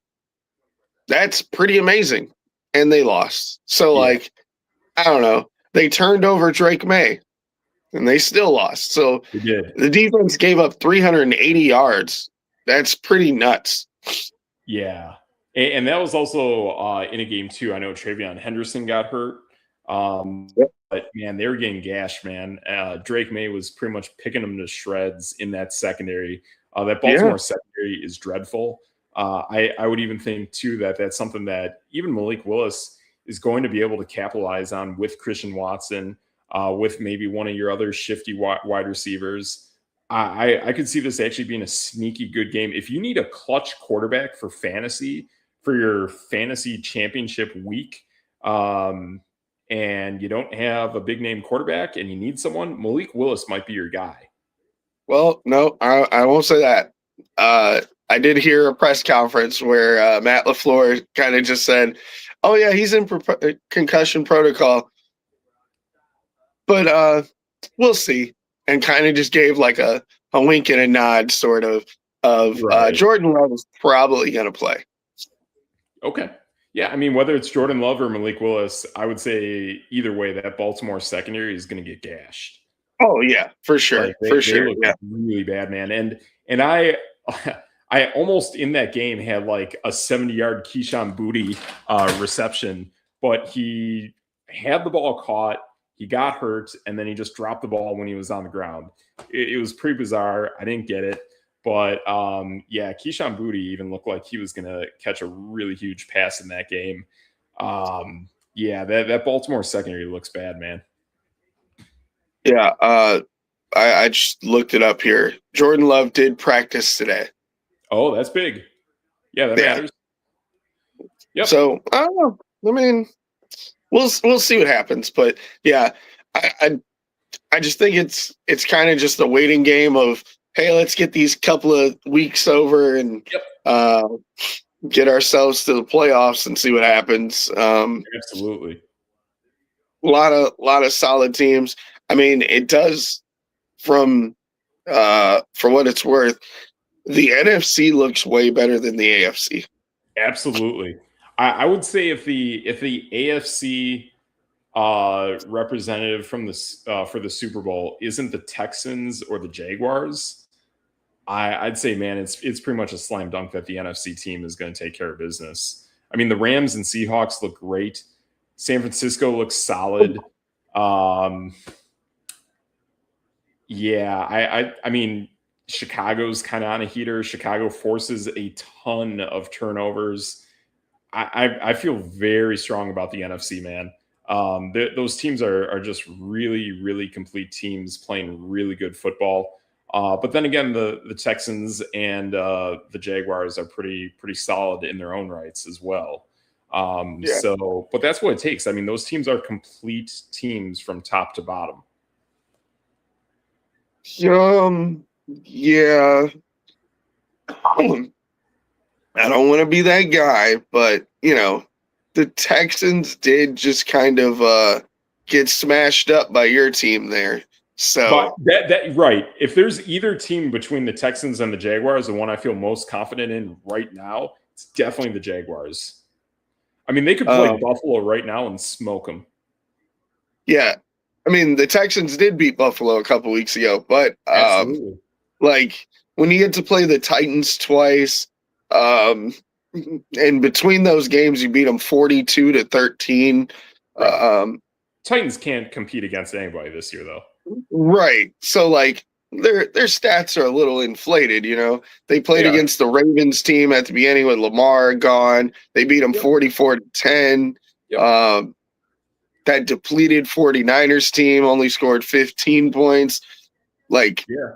That's pretty amazing. And they lost. So, Yeah, like, I don't know. They turned over Drake May and they still lost. So he did. the defense gave up 380 yards. That's pretty nuts. Yeah, and that was also in a game too. I know Travion Henderson got hurt, Yep. but man, they were getting gashed. Man, Drake May was pretty much picking them to shreds in that secondary. That Yeah. Baltimore secondary is dreadful. I would even think too that that's something that even Malik Willis is going to be able to capitalize on with Christian Watson, with maybe one of your other shifty wide receivers. I could see this actually being a sneaky good game. If you need a clutch quarterback for fantasy, for your fantasy championship week, and you don't have a big name quarterback and you need someone, Malik Willis might be your guy. Well, no, I won't say that. I did hear a press conference where Matt LaFleur kind of just said, oh, yeah, he's in concussion protocol. But we'll see. And kind of just gave like a wink and a nod, sort of Right. Jordan Love is probably going to play. Okay. Yeah, I mean, whether it's Jordan Love or Malik Willis, I would say either way, that Baltimore secondary is going to get gashed. Oh, yeah, for sure. Like For they sure. look Yeah. really bad, man. And I I almost in that game had like a 70-yard Keyshawn Booty reception, but he had the ball caught, he got hurt, and then he just dropped the ball when he was on the ground. It was pretty bizarre. I didn't get it. But yeah, Keyshawn Booty even looked like he was gonna catch a really huge pass in that game. Yeah, that Baltimore secondary looks bad, man. Yeah. I just looked it up here. Jordan Love did practice today. Oh, that's big. Yeah, that Yeah. matters. Yep. So I don't know. I mean, we'll see what happens. But yeah, I just think it's kind of just a waiting game of, hey, let's get these couple of weeks over and Yep. get ourselves to the playoffs and see what happens. Absolutely. Lot of solid teams. I mean, it does from for what it's worth. The NFC looks way better than the AFC. Absolutely. I would say if the AFC representative from the for the Super Bowl isn't the Texans or the Jaguars, I'd say, man, it's pretty much a slam dunk that the NFC team is going to take care of business. I mean, the Rams and Seahawks look great. San Francisco looks solid. Um, yeah, I mean, Chicago's kind of on a heater. Chicago forces a ton of turnovers. I feel very strong about the NFC, man. Those teams are just really, really complete teams playing really good football. But then again, the Texans and the Jaguars are pretty solid in their own rights as well. Yeah. But that's what it takes. I mean, those teams are complete teams from top to bottom. Yeah. I don't want to be that guy, but the Texans did just kind of get smashed up by your team there. But So that right. If there's either team between the Texans and the Jaguars, the one I feel most confident in right now, it's definitely the Jaguars. I mean, they could play Buffalo right now and smoke them. yeah. I mean, the Texans did beat Buffalo a couple weeks ago, but Absolutely. like when you get to play the Titans twice, um, and between those games, you beat them 42-13. Right. Um, Titans can't compete against anybody this year, though. right. So like their stats are a little inflated. They played They are. against the Ravens team at the beginning with Lamar gone. They beat them 44-10. Yep. That depleted 49ers team only scored 15 points. Like, Yeah.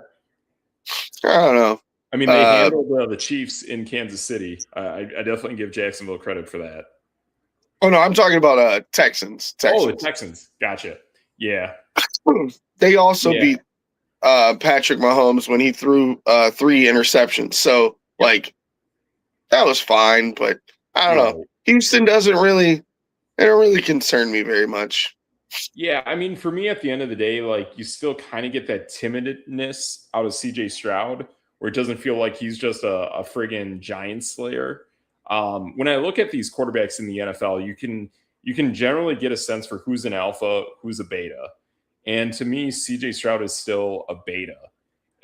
I don't know. I mean, they handled the Chiefs in Kansas City. I definitely give Jacksonville credit for that. Oh no, I'm talking about Texans. Oh, the Texans. Gotcha. Yeah. They also beat Patrick Mahomes when he threw 3 interceptions. So like that was fine, but I don't know. Houston they don't really concern me very much. Yeah, I mean, for me, at the end of the day, like you still kind of get that timidness out of CJ Stroud, where it doesn't feel like he's just a friggin' giant slayer. When I look at these quarterbacks in the NFL, you can generally get a sense for who's an alpha, who's a beta. And to me, CJ Stroud is still a beta.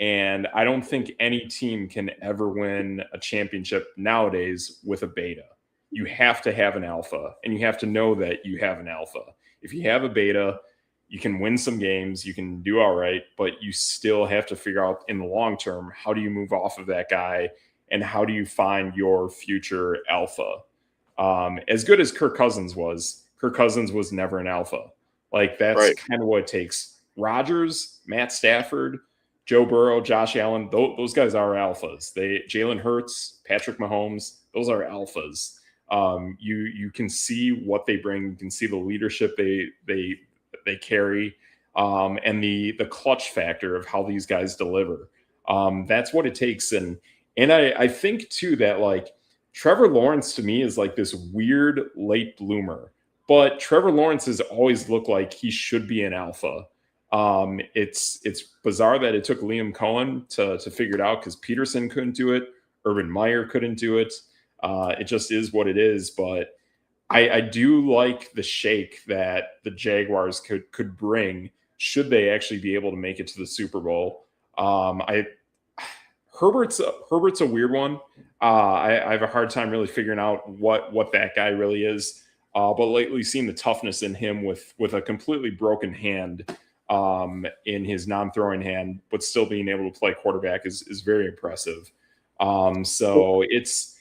And I don't think any team can ever win a championship nowadays with a beta. You have to have an alpha, and you have to know that you have an alpha. If you have a beta, you can win some games, you can do all right, but you still have to figure out in the long term, how do you move off of that guy and how do you find your future alpha? As good as Kirk Cousins was never an alpha. Like that's kind of what it takes. Rodgers, Matt Stafford, Joe Burrow, Josh Allen, those guys are alphas. Jalen Hurts, Patrick Mahomes, those are alphas. You can see what they bring. You can see the leadership they carry, and the clutch factor of how these guys deliver. That's what it takes. And I think too that like Trevor Lawrence to me is like this weird late bloomer, but Trevor Lawrence has always looked like he should be an alpha. It's bizarre that it took Liam Cohen to figure it out because Peterson couldn't do it, Urban Meyer couldn't do it. It just is what it is. But I do like the shake that the Jaguars could bring should they actually be able to make it to the Super Bowl. Herbert's a weird one. I have a hard time really figuring out what that guy really is. But lately, seeing the toughness in him with a completely broken hand in his non-throwing hand, but still being able to play quarterback is very impressive. So it's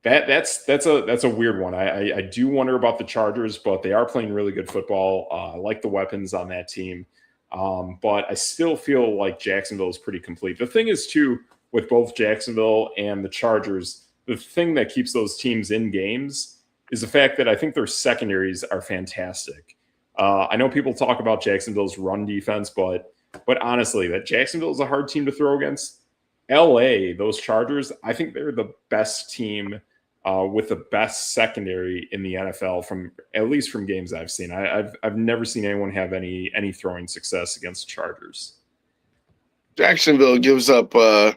that's a weird one. I do wonder about the Chargers, but they are playing really good football. I like the weapons on that team, but I still feel like Jacksonville is pretty complete. The thing is too with both Jacksonville and the Chargers, the thing that keeps those teams in games is the fact that I think their secondaries are fantastic. I know people talk about Jacksonville's run defense, but honestly, that Jacksonville is a hard team to throw against. LA, those Chargers, I think they're the best team with the best secondary in the NFL from at least from games I've seen. I've never seen anyone have any throwing success against Chargers. Jacksonville gives up the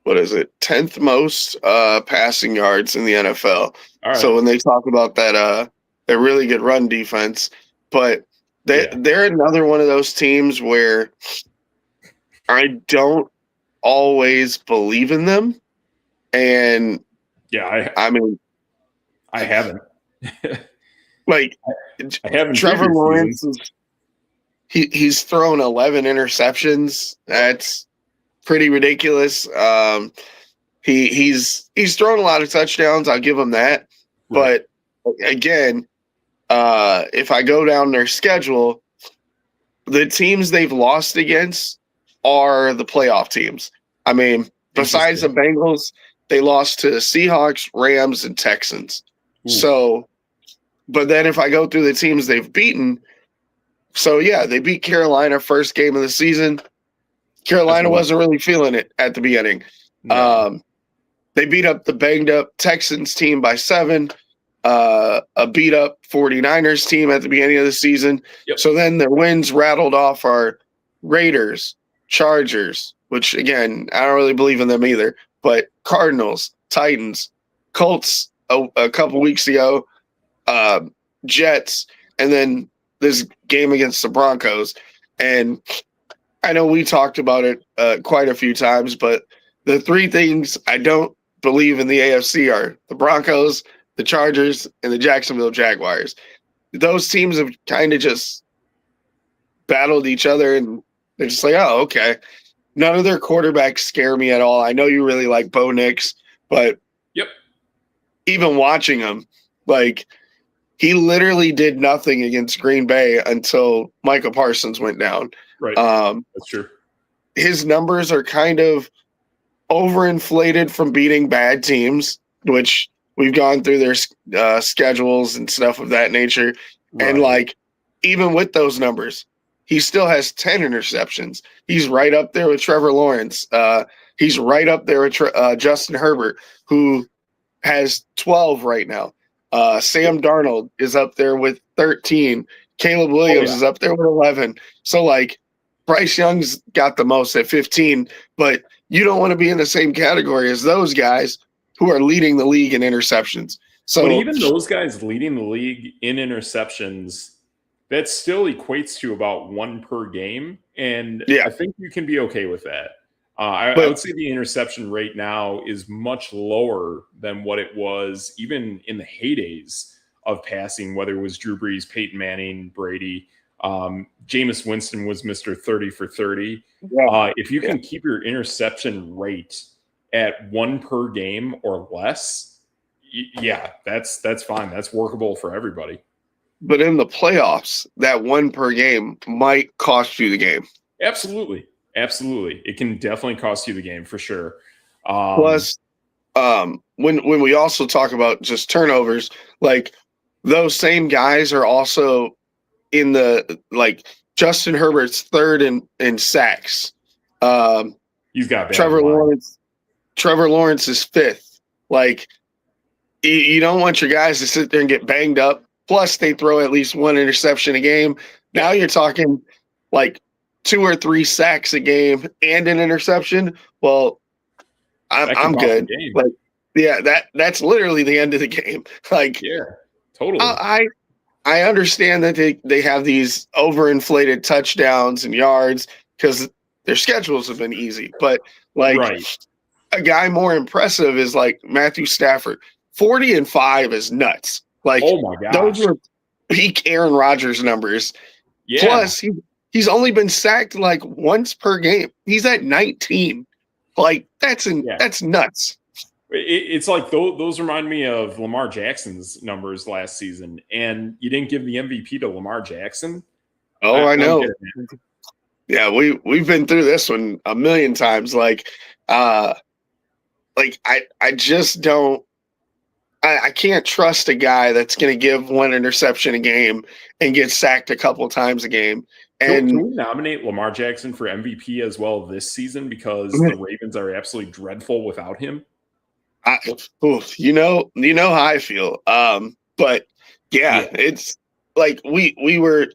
what is it, 10th most passing yards in the NFL. All right. So when they talk about that really good run defense, but they're another one of those teams where I don't always believe in them. And I mean, I haven't. Like I haven't. Trevor Lawrence he's thrown 11 interceptions. That's pretty ridiculous. He's thrown a lot of touchdowns. I'll give him that. Right. But again, if I go down their schedule, the teams they've lost against are the playoff teams. I mean, besides the Bengals, they lost to the Seahawks, Rams, and Texans. Ooh. So, but then if I go through the teams they've beaten, so yeah, they beat Carolina first game of the season. Carolina wasn't really feeling it at the beginning. No. They beat up the banged up Texans team by 7, a beat up 49ers team at the beginning of the season. Yep. So then their wins rattled off our Raiders, Chargers, which again, I don't really believe in them either, but Cardinals, Titans, Colts a couple weeks ago, Jets, and then this game against the Broncos. And I know we talked about it quite a few times, but the three things I don't believe in the AFC are the Broncos, the Chargers, and the Jacksonville Jaguars. Those teams have kind of just battled each other, and they're just like, oh, okay. None of their quarterbacks scare me at all. I know you really like Bo Nix, but even watching him, like, he literally did nothing against Green Bay until Micah Parsons went down. Right. That's true. His numbers are kind of overinflated from beating bad teams, which we've gone through their schedules and stuff of that nature. Right. And, like, even with those numbers, he still has 10 interceptions. He's right up there with Trevor Lawrence. He's right up there with Justin Herbert, who has 12 right now. Sam Darnold is up there with 13. Caleb Williams is up there with 11. So, like, Bryce Young's got the most at 15, but you don't want to be in the same category as those guys who are leading the league in interceptions. So, but even those guys leading the league in interceptions, that still equates to about 1 per game. And I think you can be okay with that. I would say the interception rate now is much lower than what it was even in the heydays of passing, whether it was Drew Brees, Peyton Manning, Brady. Jameis Winston was Mr. 30 for 30. If you can keep your interception rate at 1 per game or less, that's fine. That's workable for everybody. But in the playoffs, that 1 per game might cost you the game. Absolutely. It can definitely cost you the game for sure. Plus, when we also talk about just turnovers, like, those same guys are also in the, like, Justin Herbert's 3rd in sacks. He's got Trevor Lawrence. Trevor Lawrence is 5th. Like, you don't want your guys to sit there and get banged up. Plus, they throw at least 1 interception a game. Now you're talking like 2 or 3 sacks a game and an interception. Well, I'm good. Like, that's literally the end of the game. Like, totally. I understand that they have these overinflated touchdowns and yards because their schedules have been easy. But, like, a guy more impressive is like Matthew Stafford. 40-5 is nuts. Like, oh my gosh, those were peak Aaron Rodgers numbers. Yeah. Plus, he's only been sacked like once per game. He's at 19. Like, that's nuts. It's like those remind me of Lamar Jackson's numbers last season, and you didn't give the MVP to Lamar Jackson. Oh, I know. Yeah, we've been through this one a million times. Like, I just don't. I can't trust a guy that's going to give 1 interception a game and get sacked a couple times a game. And can we nominate Lamar Jackson for MVP as well this season because the Ravens are absolutely dreadful without him? You know how I feel. But yeah, it's like we were,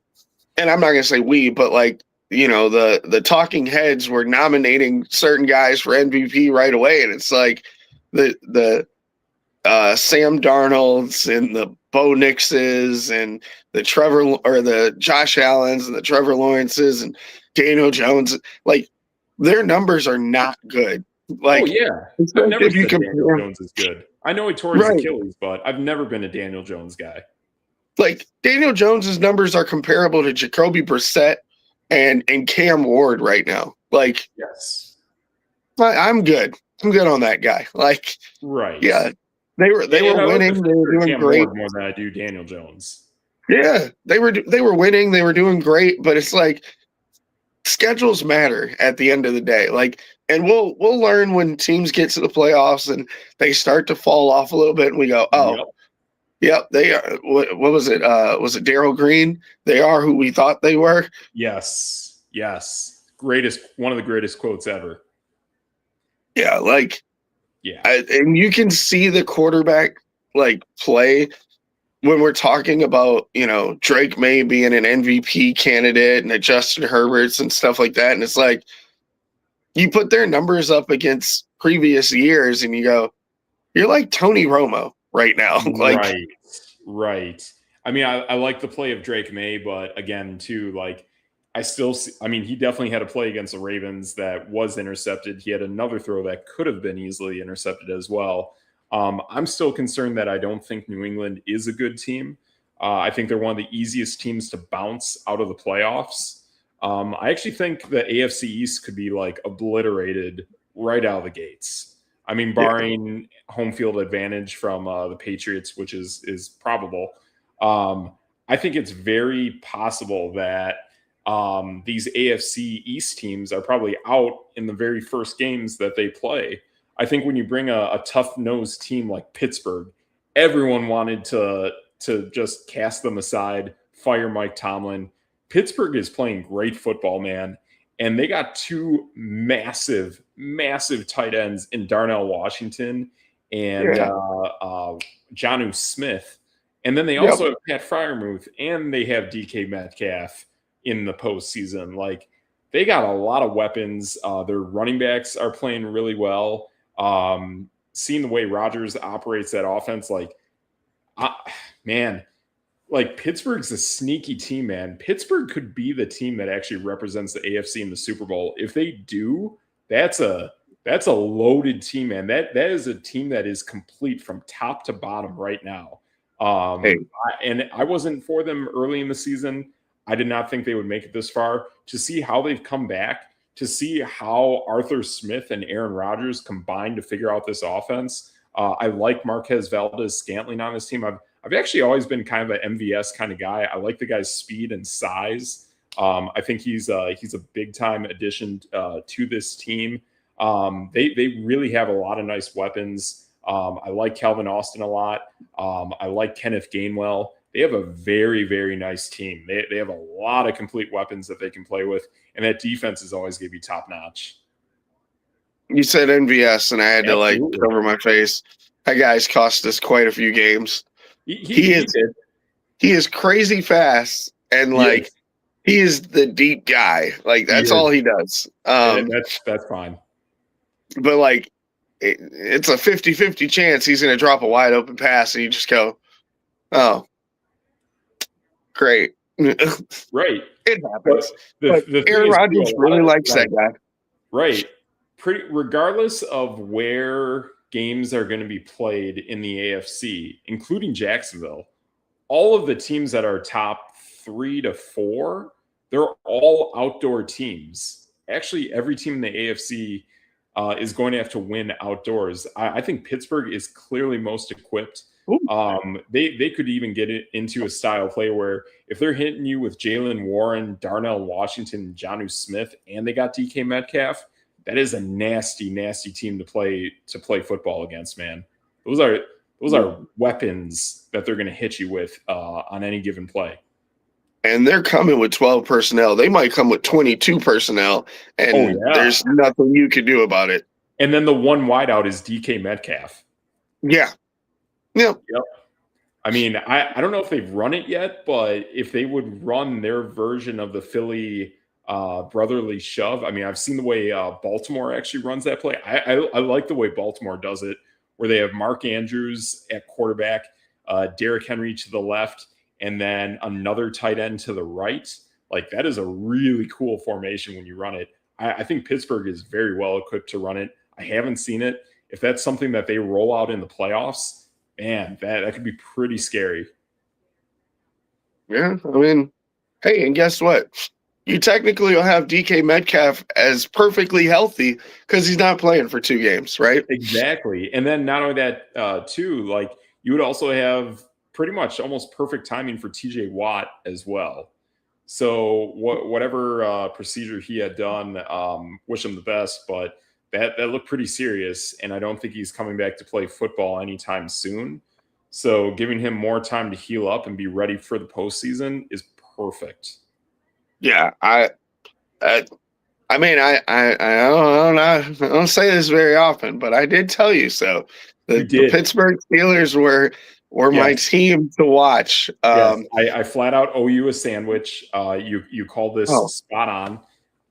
and I'm not gonna say we, but like the talking heads were nominating certain guys for MVP right away, and it's like the Sam Darnolds and the Bo Nixes and the the Josh Allens and the Trevor Lawrences and Daniel Jones, like their numbers are not good. Oh Like, yeah, I've like never if you said Daniel compare, Jones is good. I know he tore his right, Achilles, but I've never been a Daniel Jones guy. like Daniel Jones's numbers are comparable to Jacoby Brissett and Cam Ward right now. Like, Yes, I'm good. I'm good on that guy. Like, right. yeah, they were And I like the winning. They were future doing Cam great. Ward more than I do Daniel Jones. Yeah, they were winning. They were doing great. But it's like schedules matter at the end of the day. Like, and we'll learn when teams get to the playoffs and they start to fall off a little bit, and we go, oh, Yep. yep, they are. What was it? Was it Darryl Green? They are who we thought they were. Yes. One of the greatest quotes ever. Yeah, like, Yeah. and you can see the quarterback like play when we're talking about, Drake May being an MVP candidate and Justin Herberts and stuff like that. And it's like, you put their numbers up against previous years and you go, you're like Tony Romo right now. Like, Right. I mean, I like the play of Drake May, but again, too, like I mean, he definitely had a play against the Ravens that was intercepted. He had another throw that could have been easily intercepted as well. I'm still concerned that I don't think New England is a good team. I think they're one of the easiest teams to bounce out of the playoffs. I actually think the AFC East could be like obliterated right out of the gates. I mean, barring home field advantage from the Patriots, which is probable. I think it's very possible that these AFC East teams are probably out in the very first games that they play. I think when you bring a tough-nosed team like Pittsburgh, everyone wanted to just cast them aside, fire Mike Tomlin. Pittsburgh is playing great football, man. And they got two massive, massive tight ends in Darnell Washington and Jonnu Smith. And then they also have Pat Fryermuth and they have DK Metcalf in the postseason. Like, they got a lot of weapons. Their running backs are playing really well. Seeing the way Rodgers operates that offense, like, man, like Pittsburgh's a sneaky team, man. Pittsburgh could be the team that actually represents the AFC in the Super Bowl. If they do, that's a loaded team, man. That is a team that is complete from top to bottom right now. And I wasn't for them early in the season. I did not think they would make it this far. To see how they've come back, to see how Arthur Smith and Aaron Rodgers combined to figure out this offense. I like Marquez Valdez-Scantling on this team. I've actually always been kind of an MVS kind of guy. I like the guy's speed and size. I think he's a big time addition to this team. They really have a lot of nice weapons. I like Calvin Austin a lot. I like Kenneth Gainwell. They have a very, very nice team. They have a lot of complete weapons that they can play with, and that defense is always going to be top notch. You said MVS, and I had to cover my face. That guy's cost us quite a few games. He is crazy fast, and he is the deep guy. Like, that's all he does. That's fine. But like, it's a 50-50 chance he's going to drop a wide open pass, and you just go, "Oh, great." Right. It happens. But Aaron Rodgers really likes that guy. Right. Regardless of where games are going to be played in the AFC, including Jacksonville, all of the teams that are top 3 to 4, they're all outdoor teams. Actually, every team in the AFC is going to have to win outdoors. I think Pittsburgh is clearly most equipped. They could even get it into a style play where if they're hitting you with Jalen Warren, Darnell Washington, Jonnu Smith, and they got DK Metcalf, that is a nasty, nasty team to play football against, man. Those are weapons that they're going to hit you with on any given play. And they're coming with 12 personnel. They might come with 22 personnel, and there's nothing you can do about it. And then the one wideout is DK Metcalf. Yeah. Yeah. Yep. I mean, I don't know if they've run it yet, but if they would run their version of the Philly brotherly shove, I mean, I've seen the way Baltimore actually runs that play. I like the way Baltimore does it, where they have Mark Andrews at quarterback, Derrick Henry to the left, and then another tight end to the right. Like that is a really cool formation when you run it. I think Pittsburgh is very well equipped to run it. I haven't seen it. If that's something that they roll out in the playoffs, man, that could be pretty scary. Yeah. I mean, hey, and guess what? You technically will have DK Metcalf as perfectly healthy because he's not playing for 2 games, right? Exactly. And then not only that, too, like you would also have pretty much almost perfect timing for TJ Watt as well. So whatever procedure he had done, wish him the best, but that looked pretty serious. And I don't think he's coming back to play football anytime soon. So giving him more time to heal up and be ready for the postseason is perfect. Yeah. I mean, I don't say this very often, but I did tell you so. You The did. Pittsburgh Steelers were my Yes. team to watch. Yes, I flat out owe you a sandwich. You called this Oh, spot on.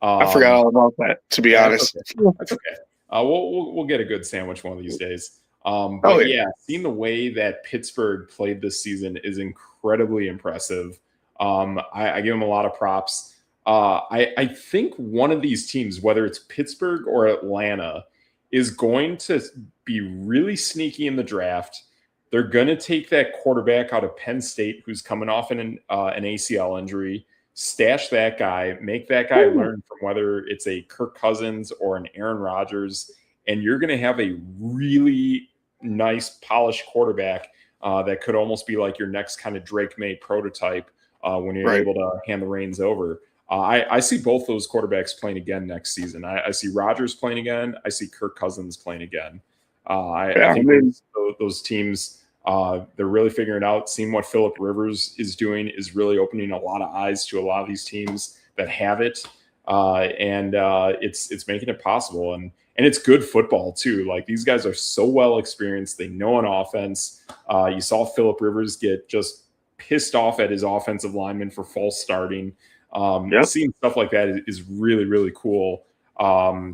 I forgot all about that, to be Yeah, that's honest. okay. That's okay. We'll get a good sandwich one of these days. Oh But yeah. yeah, seeing the way that Pittsburgh played this season is incredibly impressive. I give them a lot of props. I think one of these teams, whether it's Pittsburgh or Atlanta, is going to be really sneaky in the draft. They're going to take that quarterback out of Penn State who's coming off an ACL injury, stash that guy, make that guy learn from whether it's a Kirk Cousins or an Aaron Rodgers, and you're going to have a really nice, polished quarterback that could almost be like your next kind of Drake May prototype when you're Right. able to hand the reins over. I see both those quarterbacks playing again next season. I see Rodgers playing again. I see Kirk Cousins playing again. I Yeah, I think mean, those teams, they're really figuring it out. Seeing what Philip Rivers is doing is really opening a lot of eyes to a lot of these teams that have it, and it's making it possible. And it's good football too. Like these guys are so well experienced; they know an offense. You saw Philip Rivers get just pissed off at his offensive lineman for false starting. yeah. Seeing stuff like that is really, really cool.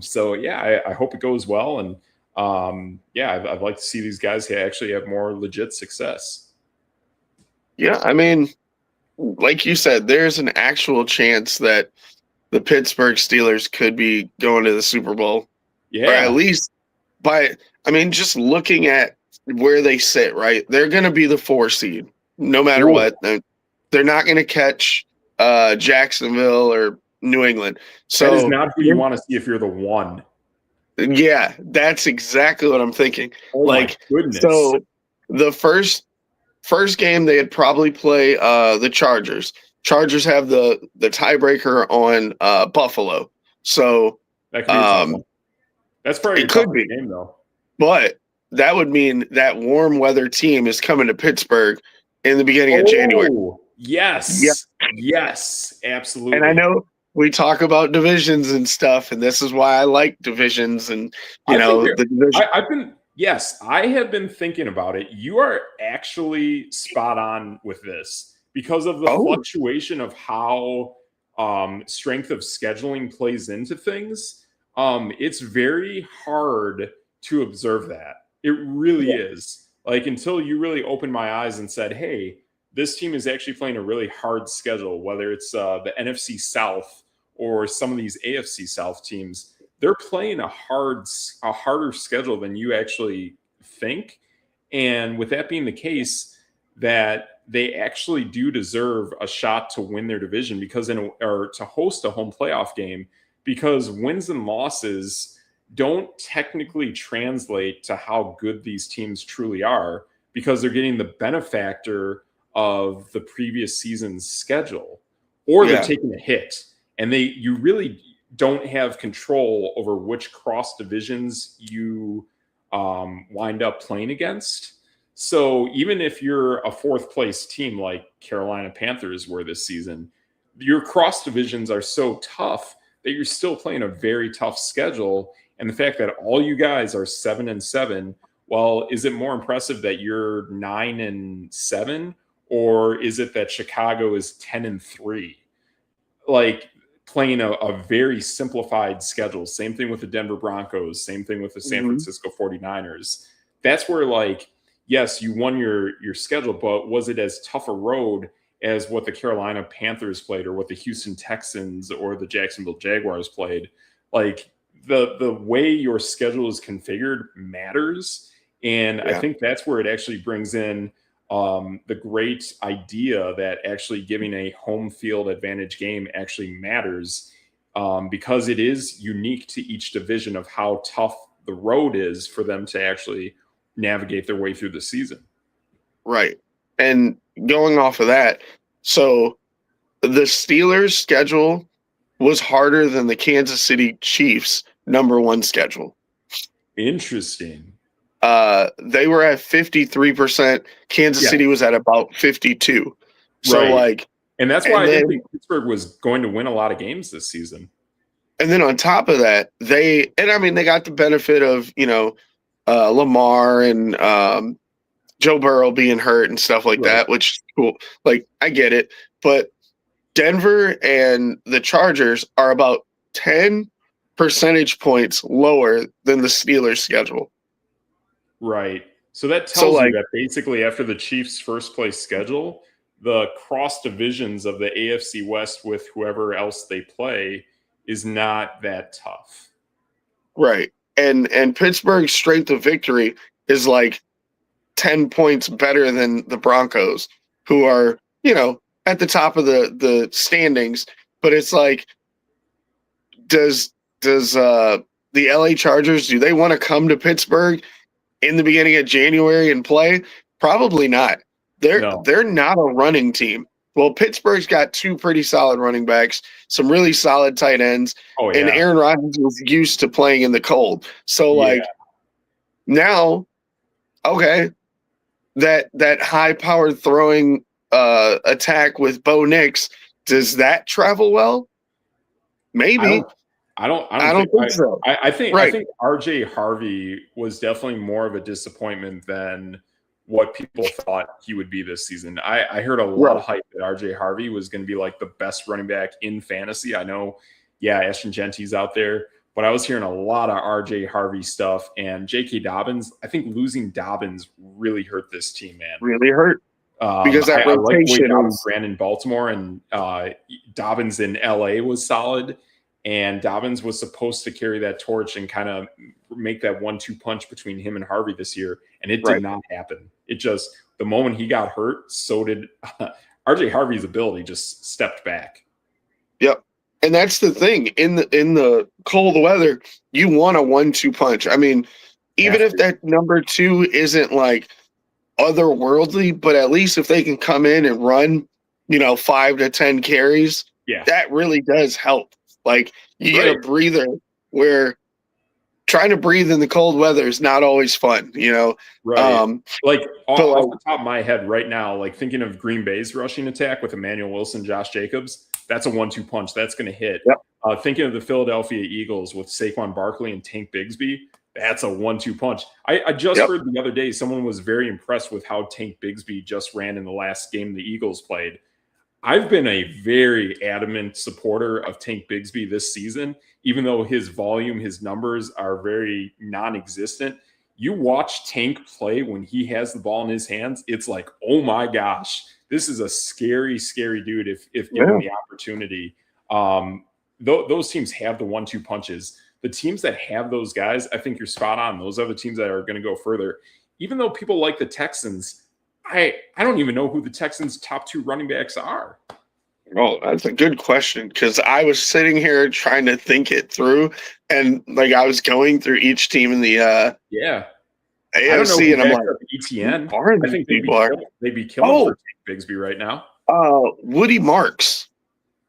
So yeah, I hope it goes well. And yeah, I'd like to see these guys actually have more legit success. Yeah, I mean, like you said, there's an actual chance that the Pittsburgh Steelers could be going to the Super Bowl, or at Yeah. least by, I mean, just looking at where they sit, right? They're going to be the 4 seed, no matter Ooh, what. They're not going to catch Jacksonville or New England. that is So, not who you want to see if you're the one. yeah, that's exactly what I'm thinking. Oh my Like, goodness. so the first game they'd probably play the Chargers. Chargers have the tiebreaker on Buffalo. So That could be a tough one. That's probably it your could toughest be. game though. But that would mean that warm weather team is coming to Pittsburgh in the beginning of January. Oh, Yeah. yes. Yes, And I absolutely. know we talk about divisions and stuff, and this is why I like divisions and I think the division. I've been, yes, I have been thinking about it. You are actually spot on with this because of the Oh, fluctuation of how strength of scheduling plays into things. It's very hard to observe that. It really yeah. is. Like until you really opened my eyes and said, "Hey, this team is actually playing a really hard schedule," whether it's the NFC South or some of these AFC South teams, they're playing a harder schedule than you actually think. And with that being the case, that they actually do deserve a shot to win their division because or to host a home playoff game, because wins and losses don't technically translate to how good these teams truly are because they're getting the benefactor of the previous season's schedule, or they're Yeah. taking a hit. And you really don't have control over which cross divisions you wind up playing against. So even if you're a fourth place team like Carolina Panthers were this season, your cross divisions are so tough that you're still playing a very tough schedule. And the fact that all you guys are 7-7 well, is it more impressive that you're 9-7, or is it that Chicago is 10-3? Like playing a very simplified schedule. Same thing with the Denver Broncos, same thing with the San Mhm. Francisco 49ers. That's where, like, yes, you won your schedule, but was it as tough a road as what the Carolina Panthers played or what the Houston Texans or the Jacksonville Jaguars played? Like the way your schedule is configured matters. And I Yeah. think that's where it actually brings in the great idea that actually giving a home field advantage game actually matters, because it is unique to each division of how tough the road is for them to actually navigate their way through the season. Right. And going off of that, so the Steelers' schedule was harder than the Kansas City Chiefs' number one schedule. Interesting. They were at 53%. Kansas Yeah, City was at about 52. So right. like, And that's why and I didn't then think Pittsburgh was going to win a lot of games this season. and then on top of that, they got the benefit of Lamar and Joe Burrow being hurt and stuff like Right. that, which is cool. Like I get it, but Denver and the Chargers are about 10 percentage points lower than the Steelers' schedule. Right. So that So tells you like, that basically after the Chiefs' first place schedule, the cross divisions of the AFC West with whoever else they play is not that tough. right. And Pittsburgh's strength of victory is like 10 points better than the Broncos, who are, at the top of the standings. But it's like, does the LA Chargers, do they want to come to Pittsburgh in the beginning of January and play? Probably not. No. They're not a running team. Well, Pittsburgh's got two pretty solid running backs, some really solid tight ends, Oh and yeah. Aaron Rodgers was used to playing in the cold. So Yeah. like now, okay, that high powered throwing attack with Bo Nix, does that travel well? I Maybe. don't I I don't think don't think so. I Right. think RJ Harvey was definitely more of a disappointment than what people thought he would be this season. I heard a lot Right. of hype that RJ Harvey was going to be like the best running back in fantasy. I know, yeah, Ashton Genty's out there, but I was hearing a lot of RJ Harvey stuff, and J.K. Dobbins. I think losing Dobbins really hurt this team, man. Really hurt because that I like the way rotation Dobbins is ran in Baltimore, and Dobbins in LA was solid. And Dobbins was supposed to carry that torch and kind of make that 1-2 punch between him and Harvey this year. And it did right. not happen. It just, the moment he got hurt, so did RJ Harvey's ability just stepped back. Yep. And that's the thing. In the cold weather, you want a 1-2 punch. I mean, even if that number two isn't like otherworldly, but at least if they can come in and run, 5 to 10 carries, Yeah. that really does help. Like you get a Right. breather where trying to breathe in the cold weather is not always fun, Right. Like But off like, the top of my head right now, like thinking of Green Bay's rushing attack with Emmanuel Wilson, Josh Jacobs, that's a 1-2 punch. That's going to hit. yep. Thinking of the Philadelphia Eagles with Saquon Barkley and Tank Bigsby, that's a 1-2 punch. I just Yep. heard the other day someone was very impressed with how Tank Bigsby just ran in the last game the Eagles played. I've been a very adamant supporter of Tank Bigsby this season, even though his volume, his numbers are very non-existent. You watch Tank play when he has the ball in his hands, it's like, oh my gosh, this is a scary, scary dude if given the opportunity. Those teams have the 1-2 punches. The teams that have those guys, I think you're spot on. Those are the teams that are going to go further. Even though people like the Texans, I don't even know who the Texans' top two running backs are. Oh, that's a good question because I was sitting here trying to think it through, and like I was going through each team in the Yeah. I don't know AFC, who and I'm backs like, up who ETN. are I these think people? Are they'd be killing oh, for Tank Bigsby right now. Woody Marks.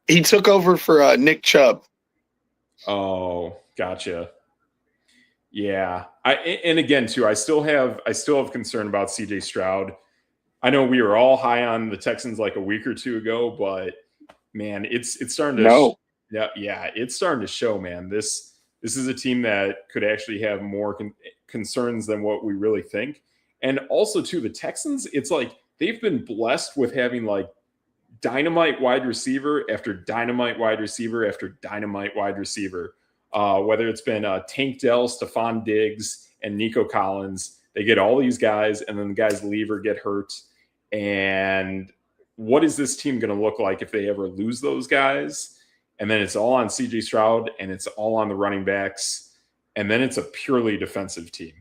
He took over for Nick Chubb. Oh, gotcha. Yeah. And again too, I still have concern about CJ Stroud. I know we were all high on the Texans like a week or two ago, but man, it's starting to No. yeah, it's starting to show, man. This This is a team that could actually have more concerns than what we really think. And also, too, the Texans, it's like they've been blessed with having like dynamite wide receiver after dynamite wide receiver after dynamite wide receiver. Whether it's been Tank Dell, Stephon Diggs, and Nico Collins, they get all these guys, and then the guys leave or get hurt. And what is this team going to look like if they ever lose those guys? And then it's all on CJ Stroud, and it's all on the running backs, and then it's a purely defensive team.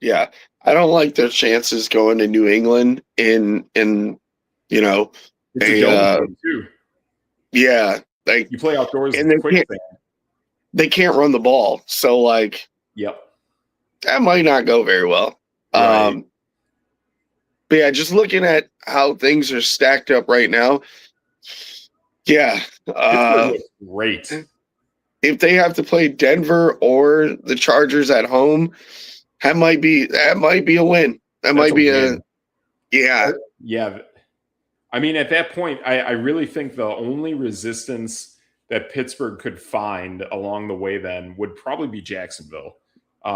Yeah, I don't like their chances going to New England in you know, it's a dome too. Yeah, like you play outdoors and they can't run the ball, so like, yep, that might not go very well. Right. But yeah, just looking at how things are stacked up right now, yeah, Pittsburgh looks great. If they have to play Denver or the Chargers at home, that might be a win. That might be a yeah. Yeah. I mean, at that point, I really think the only resistance that Pittsburgh could find along the way then would probably be Jacksonville.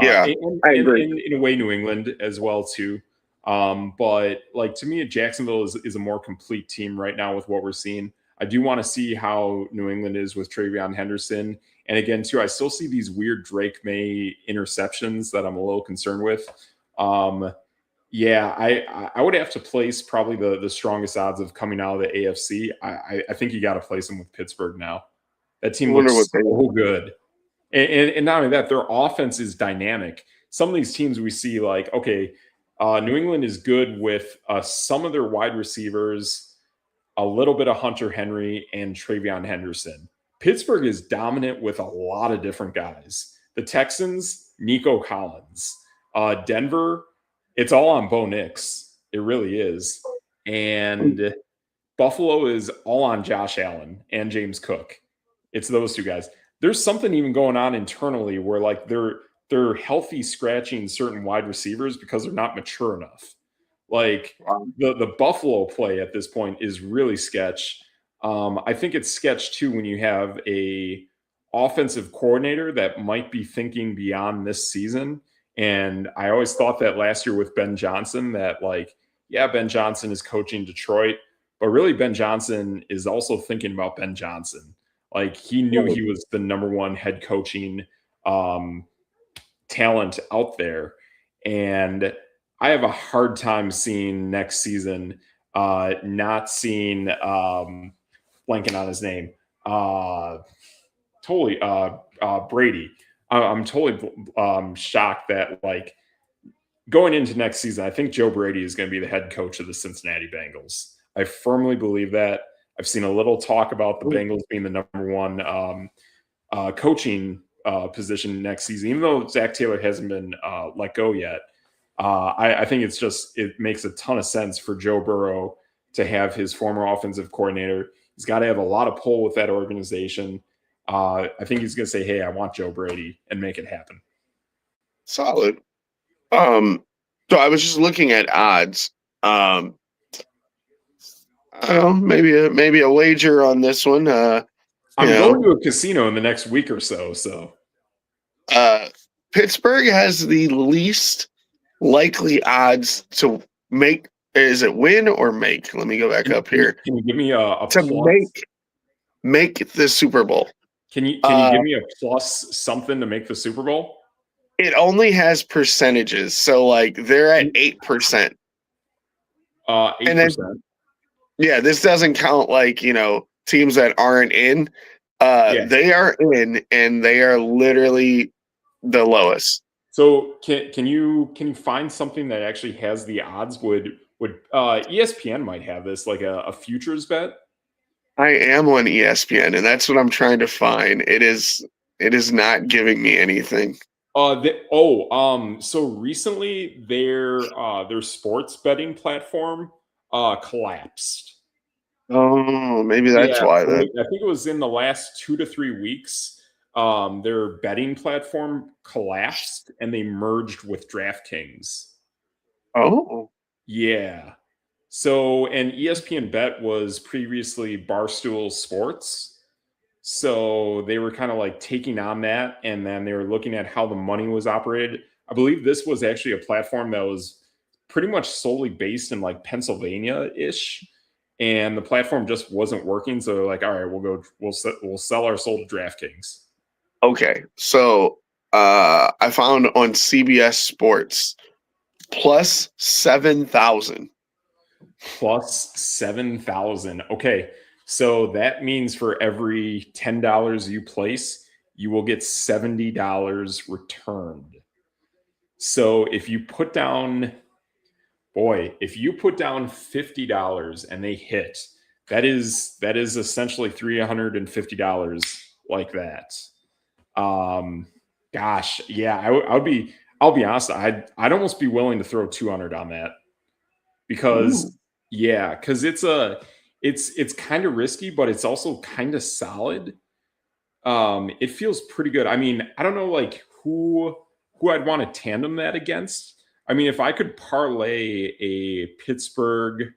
Yeah, I agree. In a way, New England as well, too. But like, to me, Jacksonville is a more complete team right now with what we're seeing. I do want to see how New England is with Travion Henderson. And again, too, I still see these weird Drake May interceptions that I'm a little concerned with. Yeah, I would have to place probably the strongest odds of coming out of the AFC. I think you got to place them with Pittsburgh now. That team looks so good. And not only that, their offense is dynamic. Some of these teams we see like, okay, New England is good with some of their wide receivers, a little bit of Hunter Henry and Travion Henderson. Pittsburgh is dominant with a lot of different guys. The Texans, Nico Collins. Denver, it's all on Bo Nix. It really is. And Buffalo is all on Josh Allen and James Cook. It's those two guys. There's something even going on internally where like they're healthy scratching certain wide receivers because they're not mature enough. Like the Buffalo play at this point is really sketch. I think it's sketch too when you have a offensive coordinator that might be thinking beyond this season. And I always thought that last year with Ben Johnson that like, yeah, Ben Johnson is coaching Detroit, but really Ben Johnson is also thinking about Ben Johnson. Like he knew he was the number one head coaching talent out there. And I have a hard time seeing next season not seeing blanking on his name. Totally Brady. I'm totally shocked that like going into next season, I think Joe Brady is going to be the head coach of the Cincinnati Bengals. I firmly believe that. I've seen a little talk about the Bengals being the number one coaching position next season, even though Zach Taylor hasn't been let go yet. I think it makes a ton of sense for Joe Burrow to have his former offensive coordinator. He's got to have a lot of pull with that organization. I think he's going to say, hey, I want Joe Brady and make it happen. Solid. So I was just looking at odds. I don't know, maybe a wager on this one. I'm going to a casino in the next week or so. So Pittsburgh has the least likely odds to make. Is it win or make? Let me go back up here. Can you give me a to plus? Make the Super Bowl? Can you give me a plus something to make the Super Bowl? It only has percentages, so like they're at 8%. 8%. Yeah, this doesn't count like teams that aren't in. They are in, and they are literally the lowest. So can you find something that actually has the odds? Would ESPN might have this like a futures bet? I am on ESPN, and that's what I'm trying to find. It is not giving me anything. So recently their sports betting platform collapsed. Oh, maybe that's why. So I think it was in the last 2 to 3 weeks. Their betting platform collapsed and they merged with DraftKings. Oh, yeah. So, and ESPN Bet was previously Barstool Sports. So they were kind of like taking on that, and then they were looking at how the money was operated. I believe this was actually a platform that was pretty much solely based in like Pennsylvania ish, and the platform just wasn't working. So they're like, all right, we'll sell our soul to DraftKings. Okay, so I found on CBS Sports plus 7,000. Plus 7,000. Okay. So that means for every $10 you place, you will get $70 returned. So if you put down, if you put down $50 and they hit, that is essentially $350 like that. Um, gosh, yeah, I'll be honest, I'd almost be willing to throw 200 on that Ooh. because it's kind of risky, but it's also kind of solid. It feels pretty good. I mean, I don't know like who I'd want to tandem that against. I mean, if I could parlay a Pittsburgh,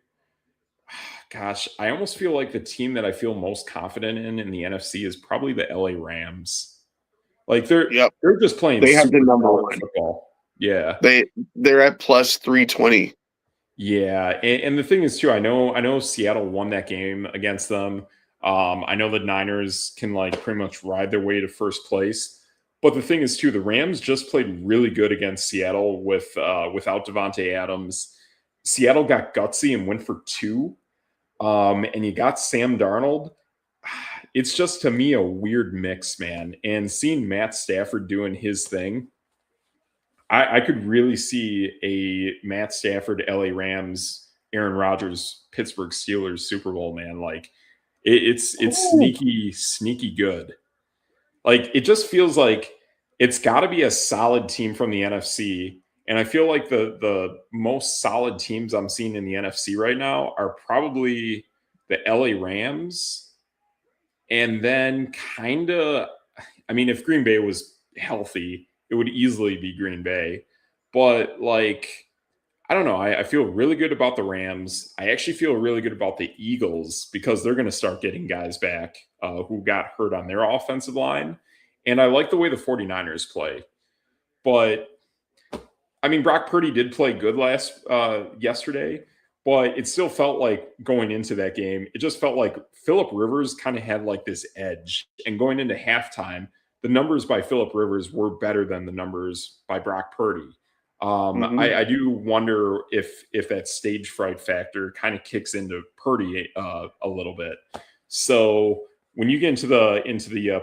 gosh, I almost feel like the team that I feel most confident in the NFC is probably the LA Rams. Like Yep, they're just playing they have the super number solid one. football. Yeah. They're at plus 320. Yeah, and the thing is too, I know Seattle won that game against them. I know the Niners can like pretty much ride their way to first place, but the thing is too, the Rams just played really good against Seattle without Devontae Adams. Seattle got gutsy and went for two, and you got Sam Darnold. It's just to me a weird mix, man. And seeing Matt Stafford doing his thing, I could really see a Matt Stafford, LA Rams, Aaron Rodgers, Pittsburgh Steelers Super Bowl, man. Like it's Ooh. sneaky good. Like it just feels like it's got to be a solid team from the NFC. And I feel like the most solid teams I'm seeing in the NFC right now are probably the LA Rams, and then kind of, I mean, if Green Bay was healthy, it would easily be Green Bay. But like, I don't know. I feel really good about the Rams. I actually feel really good about the Eagles because they're going to start getting guys back who got hurt on their offensive line. And I like the way the 49ers play. But I mean, Brock Purdy did play good yesterday, but it still felt like going into that game, it just felt like Phillip Rivers kind of had like this edge. And going into halftime, the numbers by Phillip Rivers were better than the numbers by Brock Purdy. Mhm. I do wonder if that stage fright factor kind of kicks into Purdy a little bit. So when you get into the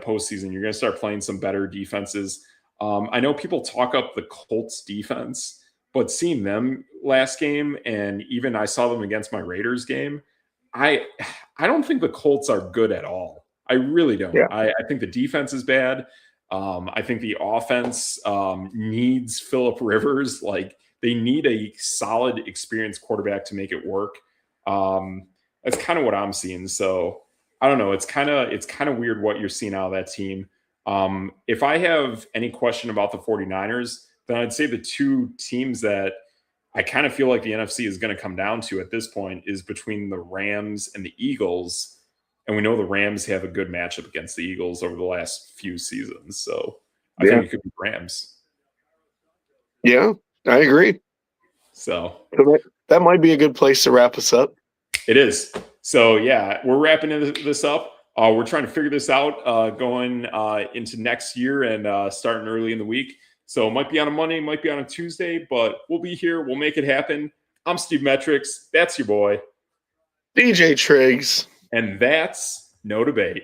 postseason, you're going to start playing some better defenses. I know people talk up the Colts defense, but seeing them last game, and even I saw them against my Raiders game, I I don't think the Colts are good at all. I really don't. Yeah. I think the defense is bad. I think the offense needs Phillip Rivers. Like they need a solid, experienced quarterback to make it work. That's kind of what I'm seeing. So I don't know. It's kind of weird what you're seeing out of that team. If I have any question about the 49ers, then I'd say the two teams that I kind of feel like the NFC is going to come down to at this point is between the Rams and the Eagles. And we know the Rams have a good matchup against the Eagles over the last few seasons. So I Yeah. think it could be Rams. Yeah. I agree. So So that might be a good place to wrap us up. it is. So yeah, we're wrapping this up. We're trying to figure this out going into next year and starting early in the week. So it might be on a Monday, might be on a Tuesday, but we'll be here. We'll make it happen. I'm Steve Metrics. That's your boy. DJ Triggs. And that's no debate.